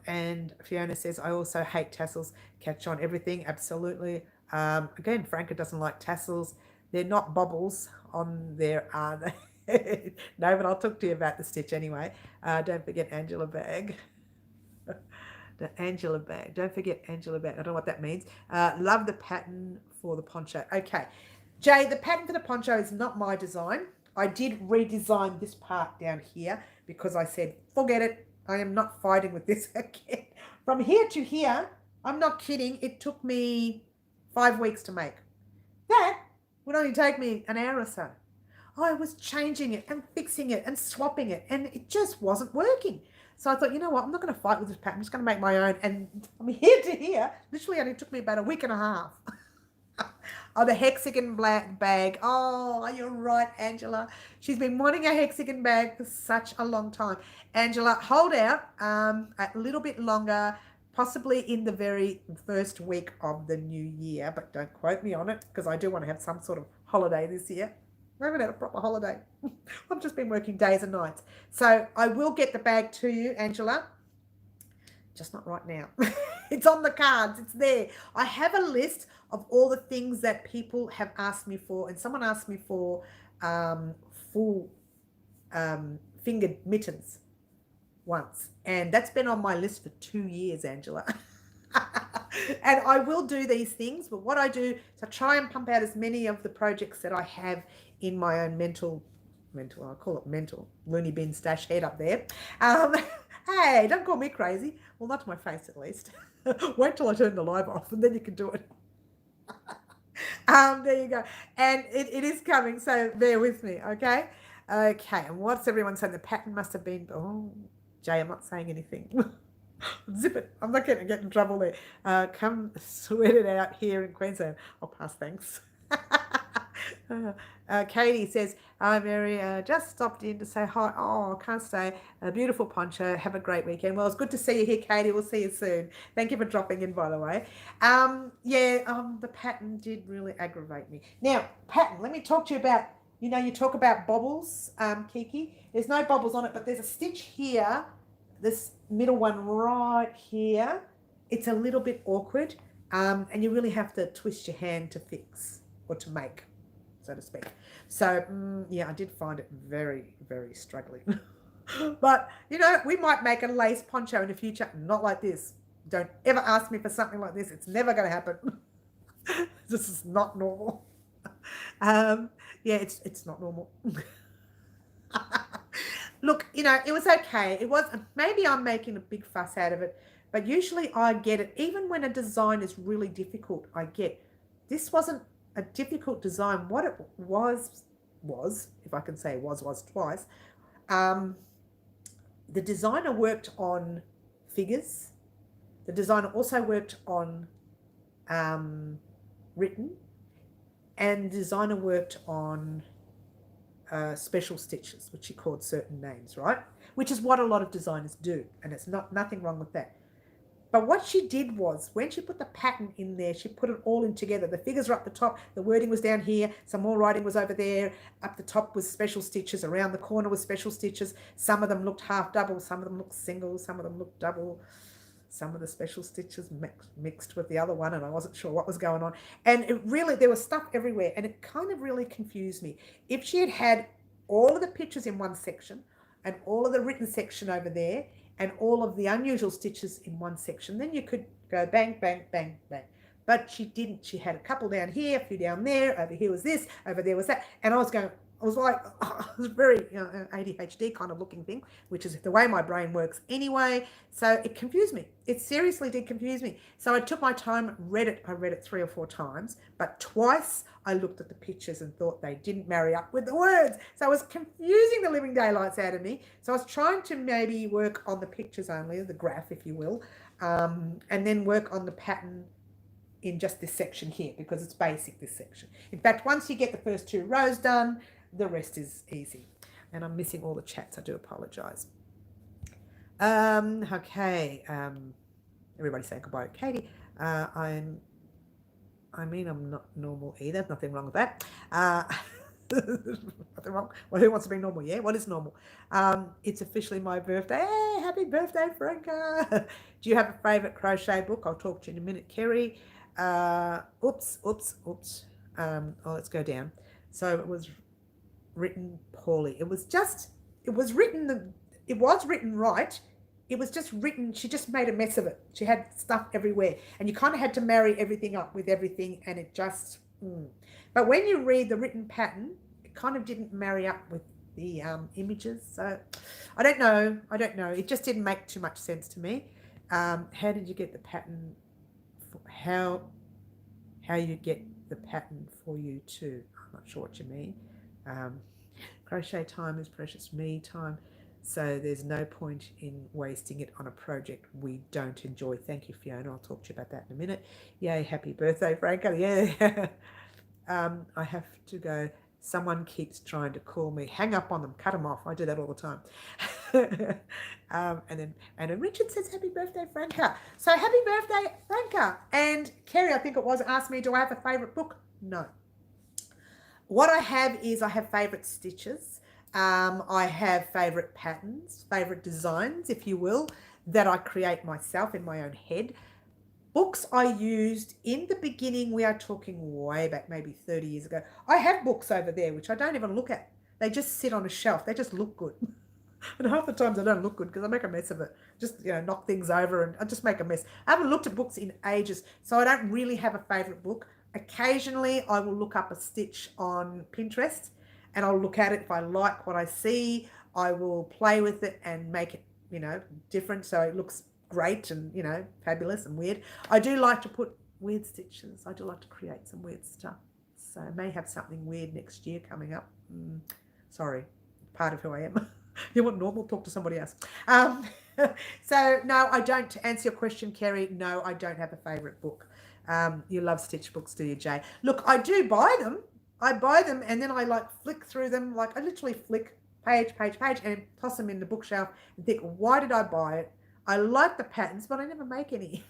And Fiona says, I also hate tassels. Catch on everything. Absolutely. Again, Franca doesn't like tassels. They're not bobbles on there, are they? No, but I'll talk to you about the stitch anyway. Don't forget Angela bag. The Angela bag. Don't forget Angela bag. I don't know what that means. Love the pattern for the poncho. Okay. Jay, the pattern for the poncho is not my design. I did redesign this part down here because I said, forget it. I am not fighting with this again. From here to here, I'm not kidding. It took me 5 weeks to make. That would only take me an hour or so. I was changing it and fixing it and swapping it, and it just wasn't working. So I thought, you know what? I'm not going to fight with this pattern. I'm just going to make my own. And from here to here, literally only took me about a week and a half. Oh, the hexagon bag. Oh, you're right, Angela. She's been wanting a hexagon bag for such a long time. Angela, hold out a little bit longer, possibly in the very first week of the new year, but don't quote me on it, because I do want to have some sort of holiday this year. I haven't had a proper holiday. I've just been working days and nights. So I will get the bag to you, Angela. Just not right now. It's on the cards. It's there. I have a list of all the things that people have asked me for. And someone asked me for full fingered mittens once. And that's been on my list for 2 years, Angela. And I will do these things. But what I do is I try and pump out as many of the projects that I have in my own mental, I call it mental, loony bin stash head up there. Hey, don't call me crazy. Well, not to my face, at least. Wait till I turn the live off, and then you can do it. There you go. And it is coming, so bear with me, okay? Okay, and what's everyone saying? The pattern must have been, oh, Jay, I'm not saying anything. Zip it. I'm not going to get in trouble there. Come sweat it out here in Queensland. I'll pass, thanks. Katie says, hi, Mary. Just stopped in to say hi. Oh, I can't stay. A beautiful poncho. Have a great weekend. Well, it's good to see you here, Katie. We'll see you soon. Thank you for dropping in, by the way. The pattern did really aggravate me. Now, pattern, let me talk to you about, you talk about bobbles, Kiki. There's no bobbles on it, but there's a stitch here, this middle one right here. It's a little bit awkward, and you really have to twist your hand to fix or to make, so to speak. So, I did find it very, very struggling. But, we might make a lace poncho in the future, not like this. Don't ever ask me for something like this. It's never going to happen. This is not normal. It's not normal. Look, it was okay. It was, maybe I'm making a big fuss out of it, but usually I get it. Even when a design is really difficult, I get, this wasn't a difficult design. What it was, if I can say was twice, the designer worked on figures. The designer also worked on written, and the designer worked on special stitches, which she called certain names, right? Which is what a lot of designers do, and it's nothing wrong with that. But what she did was, when she put the pattern in there, she put it all in together. The figures were up the top, the wording was down here, some more writing was over there, up the top was special stitches, around the corner was special stitches. Some of them looked half double, some of them looked single, some of them looked double. Some of the special stitches mixed with the other one, and I wasn't sure what was going on. And it really, there was stuff everywhere, and it kind of really confused me. If she had had all of the pictures in one section, and all of the written section over there, and all of the unusual stitches in one section, then you could go bang, bang, bang, bang. But she didn't. She had a couple down here, a few down there, over here was this, over there was that. And I was like, it was very ADHD kind of looking thing, which is the way my brain works anyway. So it confused me. It seriously did confuse me. So I took my time, read it. I read it 3 or 4 times, but twice I looked at the pictures and thought they didn't marry up with the words. So it was confusing the living daylights out of me. So I was trying to maybe work on the pictures only, the graph, if you will, and then work on the pattern in just this section here, because it's basic, this section. In fact, once you get the first 2 rows done, the rest is easy. And I'm missing all the chats. I do apologize. Okay. Everybody saying goodbye to Katie. I'm not normal either. Nothing wrong with that. Nothing wrong. Well, who wants to be normal? Yeah. What is normal? It's officially my birthday. Hey, happy birthday, Franca. Do you have a favorite crochet book? I'll talk to you in a minute, Kerry. Oops. Let's go down. So it was written poorly. It was written right. It was just written, she just made a mess of it. She had stuff everywhere, and you kind of had to marry everything up with everything, and it just, But when you read the written pattern, it kind of didn't marry up with the images. So I don't know. It just didn't make too much sense to me. How did you get the pattern? How you get the pattern for you too? I'm not sure what you mean. Crochet time is precious me time, so there's no point in wasting it on a project we don't enjoy. Thank you, Fiona. I'll talk to you about that in a minute. Yay, happy birthday, Franca. Yeah. I have to go. Someone keeps trying to call me. Hang up on them. Cut them off. I do that all the time. And then Richard says, happy birthday, Franca. So happy birthday, Franca. And Kerry, I think it was, asked me, do I have a favourite book? No. What I have is I have favourite stitches. I have favourite patterns, favourite designs, if you will, that I create myself in my own head. Books I used in the beginning, we are talking way back, maybe 30 years ago. I have books over there, which I don't even look at. They just sit on a shelf. They just look good. And half the times they don't look good because I make a mess of it. Just, knock things over and I just make a mess. I haven't looked at books in ages, so I don't really have a favourite book. Occasionally, I will look up a stitch on Pinterest and I'll look at it. If I like what I see, I will play with it and make it, different so it looks great and, fabulous and weird. I do like to put weird stitches. I do like to create some weird stuff. So I may have something weird next year coming up. Sorry, part of who I am. You want normal? Talk to somebody else. So no, I don't. To answer your question, Kerry, no, I don't have a favourite book. You love stitch books, do you, Jay? Look, I do buy them. I buy them and then I like flick through them. Like I literally flick page, and toss them in the bookshelf and think, why did I buy it? I like the patterns, but I never make any.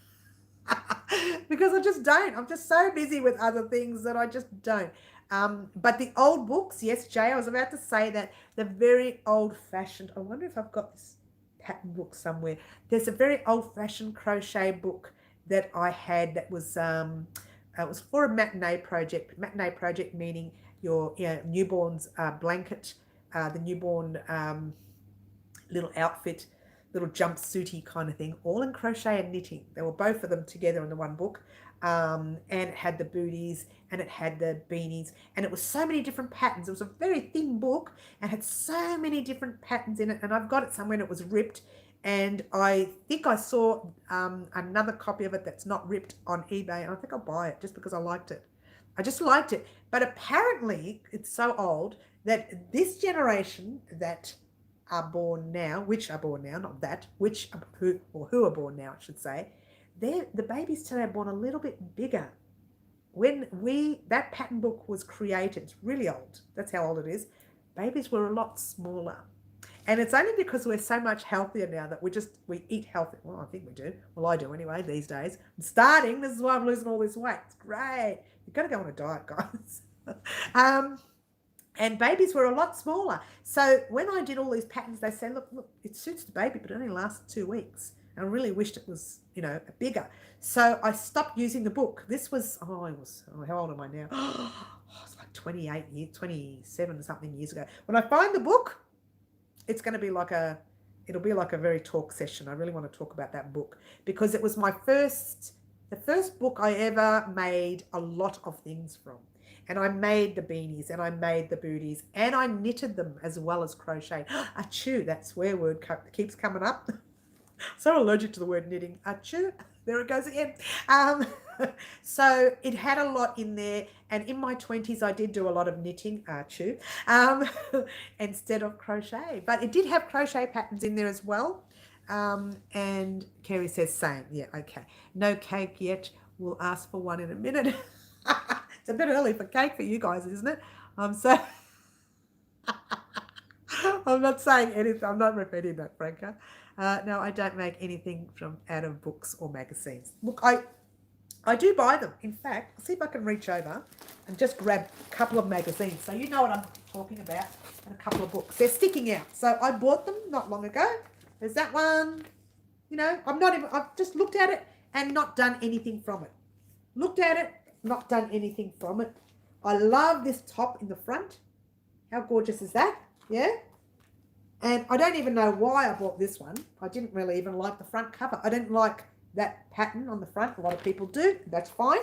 Because I just don't. I'm just so busy with other things that I just don't. But the old books, yes, Jay, I was about to say that the very old-fashioned, I wonder if I've got this pattern book somewhere. There's a very old-fashioned crochet book that I had that was, it was for a matinee project. Matinee project meaning your newborn's blanket, the newborn little outfit, little jumpsuity kind of thing, all in crochet and knitting. There were both of them together in the one book. And it had the booties and it had the beanies and it was so many different patterns. It was a very thin book and had so many different patterns in it, and I've got it somewhere and it was ripped, and I think I saw another copy of it that's not ripped on eBay, and I think I'll buy it just because I liked it. I just liked it. But apparently it's so old that this generation that are born now, which are born now, not that, who are born now, I should say, the babies today are born a little bit bigger. When that pattern book was created, it's really old, that's how old it is, babies were a lot smaller. And it's only because we're so much healthier now that we eat healthy. Well, I think we do. Well, I do anyway these days. I'm starting. This is why I'm losing all this weight. It's great. You've got to go on a diet, guys. And babies were a lot smaller. So when I did all these patterns, they said, look, it suits the baby, but it only lasts 2 weeks. And I really wished it was, bigger. So I stopped using the book. This was, how old am I now? It's like 27 something years ago. When I find the book, it's going to be it'll be like a very talk session. I really want to talk about that book because it was the first book I ever made a lot of things from. And I made the beanies and I made the booties and I knitted them as well as crochet. Achoo, that swear word keeps coming up. So allergic to the word knitting. Achoo, there it goes again. So it had a lot in there. And in my 20s, I did do a lot of knitting, achoo, instead of crochet. But it did have crochet patterns in there as well. And Kerry says same. Yeah, okay. No cake yet. We'll ask for one in a minute. It's a bit early for cake for you guys, isn't it? So I'm not saying anything. I'm not repeating that, Franca. No, I don't make anything out of books or magazines. Look, I do buy them. In fact, I'll see if I can reach over and just grab a couple of magazines. So you know what I'm talking about, and a couple of books. They're sticking out. So I bought them not long ago. There's that one. I've just looked at it and not done anything from it. Looked at it, not done anything from it. I love this top in the front. How gorgeous is that? Yeah. And I don't even know why I bought this one. I didn't really even like the front cover. I didn't like that pattern on the front. A lot of people do. That's fine.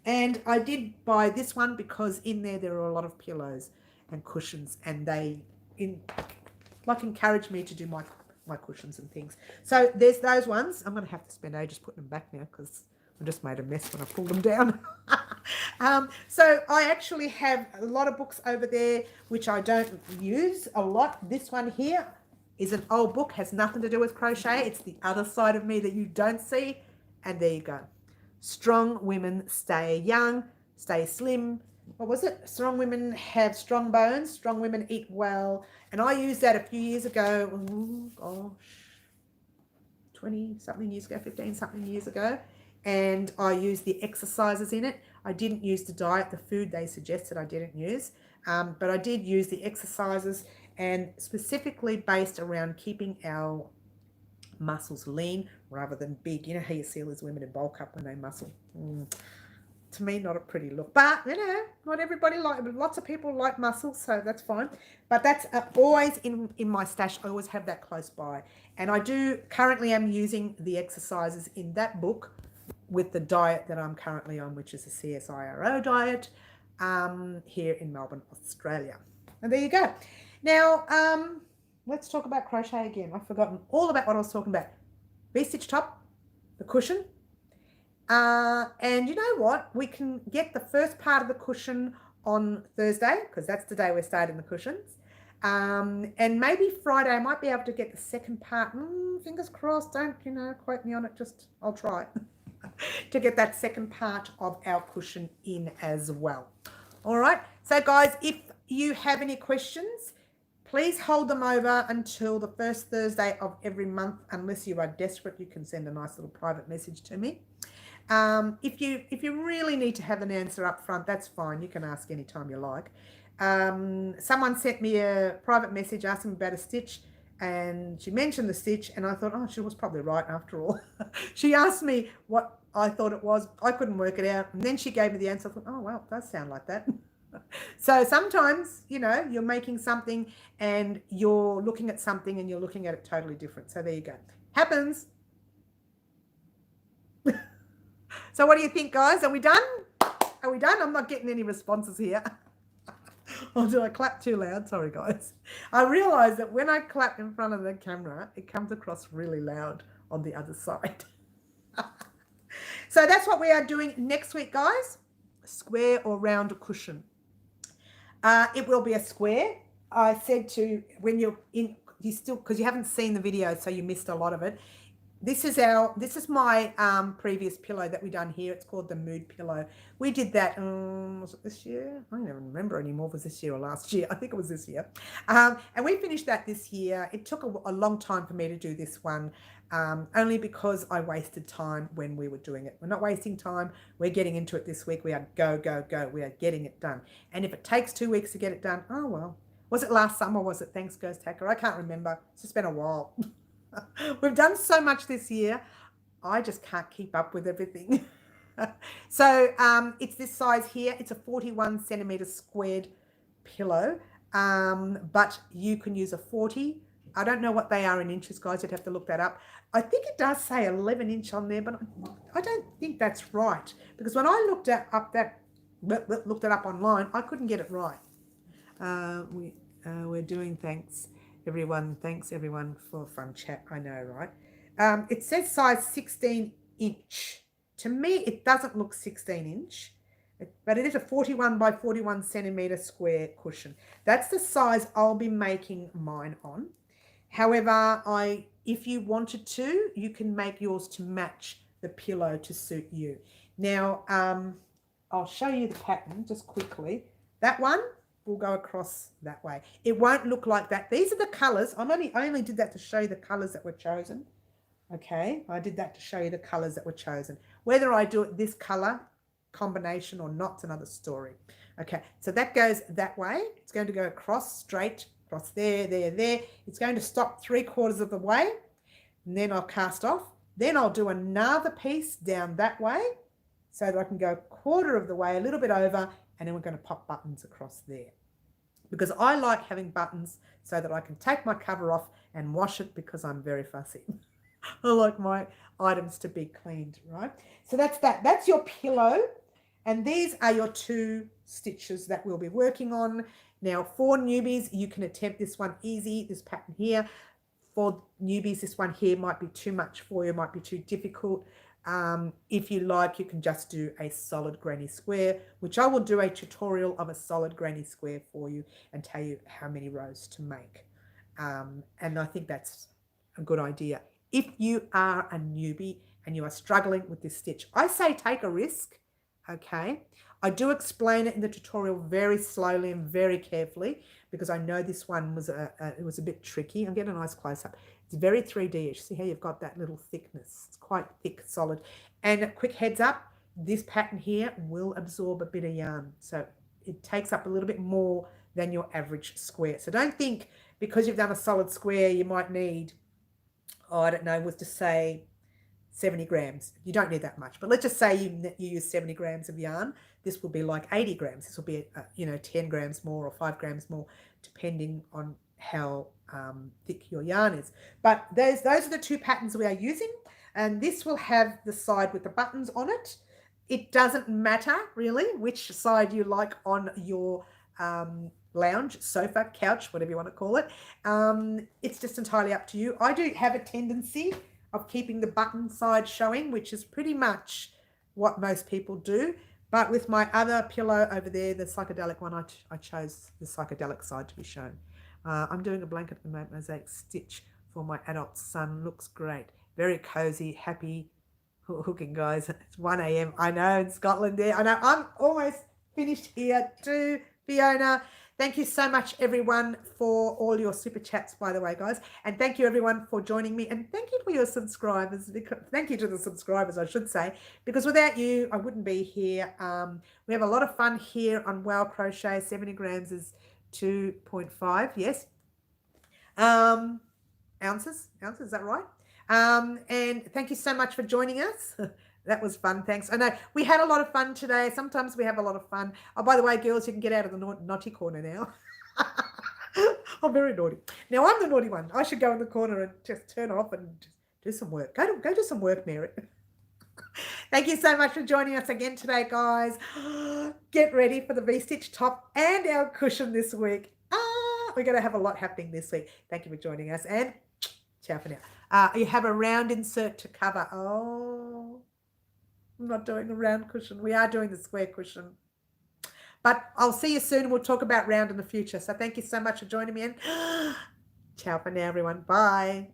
And I did buy this one because in there are a lot of pillows and cushions, and they encourage me to do my cushions and things. So there's those ones. I'm going to have to spend ages putting them back now because I just made a mess when I pulled them down. So I actually have a lot of books over there which I don't use a lot. This one here is an old book, has nothing to do with crochet. It's the other side of me that you don't see. And there you go. Strong women stay young, stay slim. What was it? Strong women have strong bones. Strong women eat well. And I used that a few years ago. Oh, gosh. 20-something years ago, 15-something years ago. And I used the exercises in it. I didn't use the diet, the food they suggested I didn't use. But I did use the exercises, and specifically based around keeping our muscles lean rather than big. You know how you see all these women in bulk up when they muscle. To me, not a pretty look. But, not everybody lots of people like muscles, so that's fine. But that's always in my stash. I always have that close by. And I currently am using the exercises in that book with the diet that I'm currently on, which is the CSIRO diet here in Melbourne, Australia. And there you go. Now, let's talk about crochet again. I've forgotten all about what I was talking about. V-stitch top, the cushion. And you know what? We can get the first part of the cushion on Thursday, because that's the day we're starting the cushions. And maybe Friday I might be able to get the second part. Fingers crossed, don't, quote me on it, just I'll try to get that second part of our cushion in as well. All right, so guys, if you have any questions, please hold them over until the first Thursday of every month. Unless you are desperate, you can send a nice little private message to me. If you really need to have an answer up front, that's fine. You can ask anytime you like. Someone sent me a private message asking about a stitch, and she mentioned the stitch, and I thought, oh, she was probably right after all. She asked me what I thought it was. I couldn't work it out, and then she gave me the answer. I thought, oh, well, it does sound like that. So sometimes, you're making something and you're looking at something and you're looking at it totally different. So there you go. Happens. So what do you think, guys? Are we done? Are we done? I'm not getting any responses here. Oh, did I clap too loud? Sorry, guys. I realize that when I clap in front of the camera, it comes across really loud on the other side. So that's what we are doing next week, guys. Square or round cushion. It will be a square. I said to, when you're in, you still, because you haven't seen the video, so you missed a lot of it. This is my previous pillow that we done here. It's called the Mood Pillow. We did that, was it this year? I don't even remember anymore. If it was this year or last year? I think it was this year. And we finished that this year. It took a long time for me to do this one, only because I wasted time when we were doing it. We're not wasting time. We're getting into it this week. We are go, go, go. We are getting it done. And if it takes 2 weeks to get it done, oh well. Was it last summer? Was it Thanks Ghost Hacker? I can't remember. It's just been a while. We've done so much this year. I just can't keep up with everything. So it's this size here. It's a 41 centimeter squared pillow, but you can use a 40. I don't know what they are in inches, guys. You'd have to look that up. I think it does say 11 inch on there, but I don't think that's right, because when I looked it up online, I couldn't get it right. We're doing thanks everyone for fun chat. I know, right? It says size 16 inch. To me, it doesn't look 16 inch, but it is a 41 by 41 centimeter square cushion. That's the size I'll be making mine on. However, if you wanted to, you can make yours to match the pillow to suit you. Now, I'll show you the pattern just quickly. That one will go across that way. It won't look like that. These are the colors. I only did that to show you the colors that were chosen. Okay, I did that to show you the colors that were chosen. Whether I do it this color combination or not's another story. Okay, so that goes that way. It's going to go across, straight, across there, there, there. It's going to stop 3/4 of the way, and then I'll cast off. Then I'll do another piece down that way so that I can go 1/4 of the way, a little bit over, and then we're going to pop buttons across there. Because I like having buttons so that I can take my cover off and wash it, because I'm very fussy. I like my items to be cleaned, right? So that's that. That's your pillow. And these are your 2 stitches that we'll be working on. Now, for newbies, you can attempt this one easy, this pattern here. For newbies, this one here might be too much for you, might be too difficult. If you like, you can just do a solid granny square, which I will do a tutorial of a solid granny square for you and tell you how many rows to make. And I think that's a good idea. If you are a newbie and you are struggling with this stitch, I say take a risk, okay? I do explain it in the tutorial very slowly and very carefully, because I know this one was it was a bit tricky. I'll get a nice close-up. It's very 3D-ish. See how you've got that little thickness. It's quite thick, solid. And a quick heads up, this pattern here will absorb a bit of yarn. So it takes up a little bit more than your average square. So don't think because you've done a solid square, you might need, I don't know, was to say 70 grams. You don't need that much, but let's just say you use 70 grams of yarn. This will be like 80 grams. This will be, 10 grams more or 5 grams more, depending on how thick your yarn is. But those are the 2 patterns we are using, and this will have the side with the buttons on it. It doesn't matter really which side you like on your lounge, sofa, couch, whatever you want to call it. It's just entirely up to you. I do have a tendency of keeping the button side showing, which is pretty much what most people do. But with my other pillow over there, the psychedelic one, I chose the psychedelic side to be shown. I'm doing a blanket mosaic stitch for my adult son. Looks great. Very cozy, happy hooking, guys. It's 1 a.m. I know, in Scotland there. I know, I'm almost finished here too, Fiona. Thank you so much, everyone, for all your super chats, by the way, guys. And thank you, everyone, for joining me. And thank you for your subscribers. Thank you to the subscribers, I should say, because without you, I wouldn't be here. We have a lot of fun here on Wow Crochet. 70 grams is 2.5, yes. Ounces, is that right? And thank you so much for joining us. That was fun. Thanks. I know we had a lot of fun today. Sometimes we have a lot of fun. Oh, by the way, girls, you can get out of the naughty corner now. I'm very naughty. Now I'm the naughty one. I should go in the corner and just turn off and just do some work. Go do some work, Mary. Thank you so much for joining us again today, guys. Get ready for the V-stitch top and our cushion this week. We're going to have a lot happening this week. Thank you for joining us, and ciao for now. You have a round insert to cover. Oh, I'm not doing a round cushion. We are doing the square cushion. But I'll see you soon. We'll talk about round in the future. So thank you so much for joining me. And ciao for now, everyone. Bye.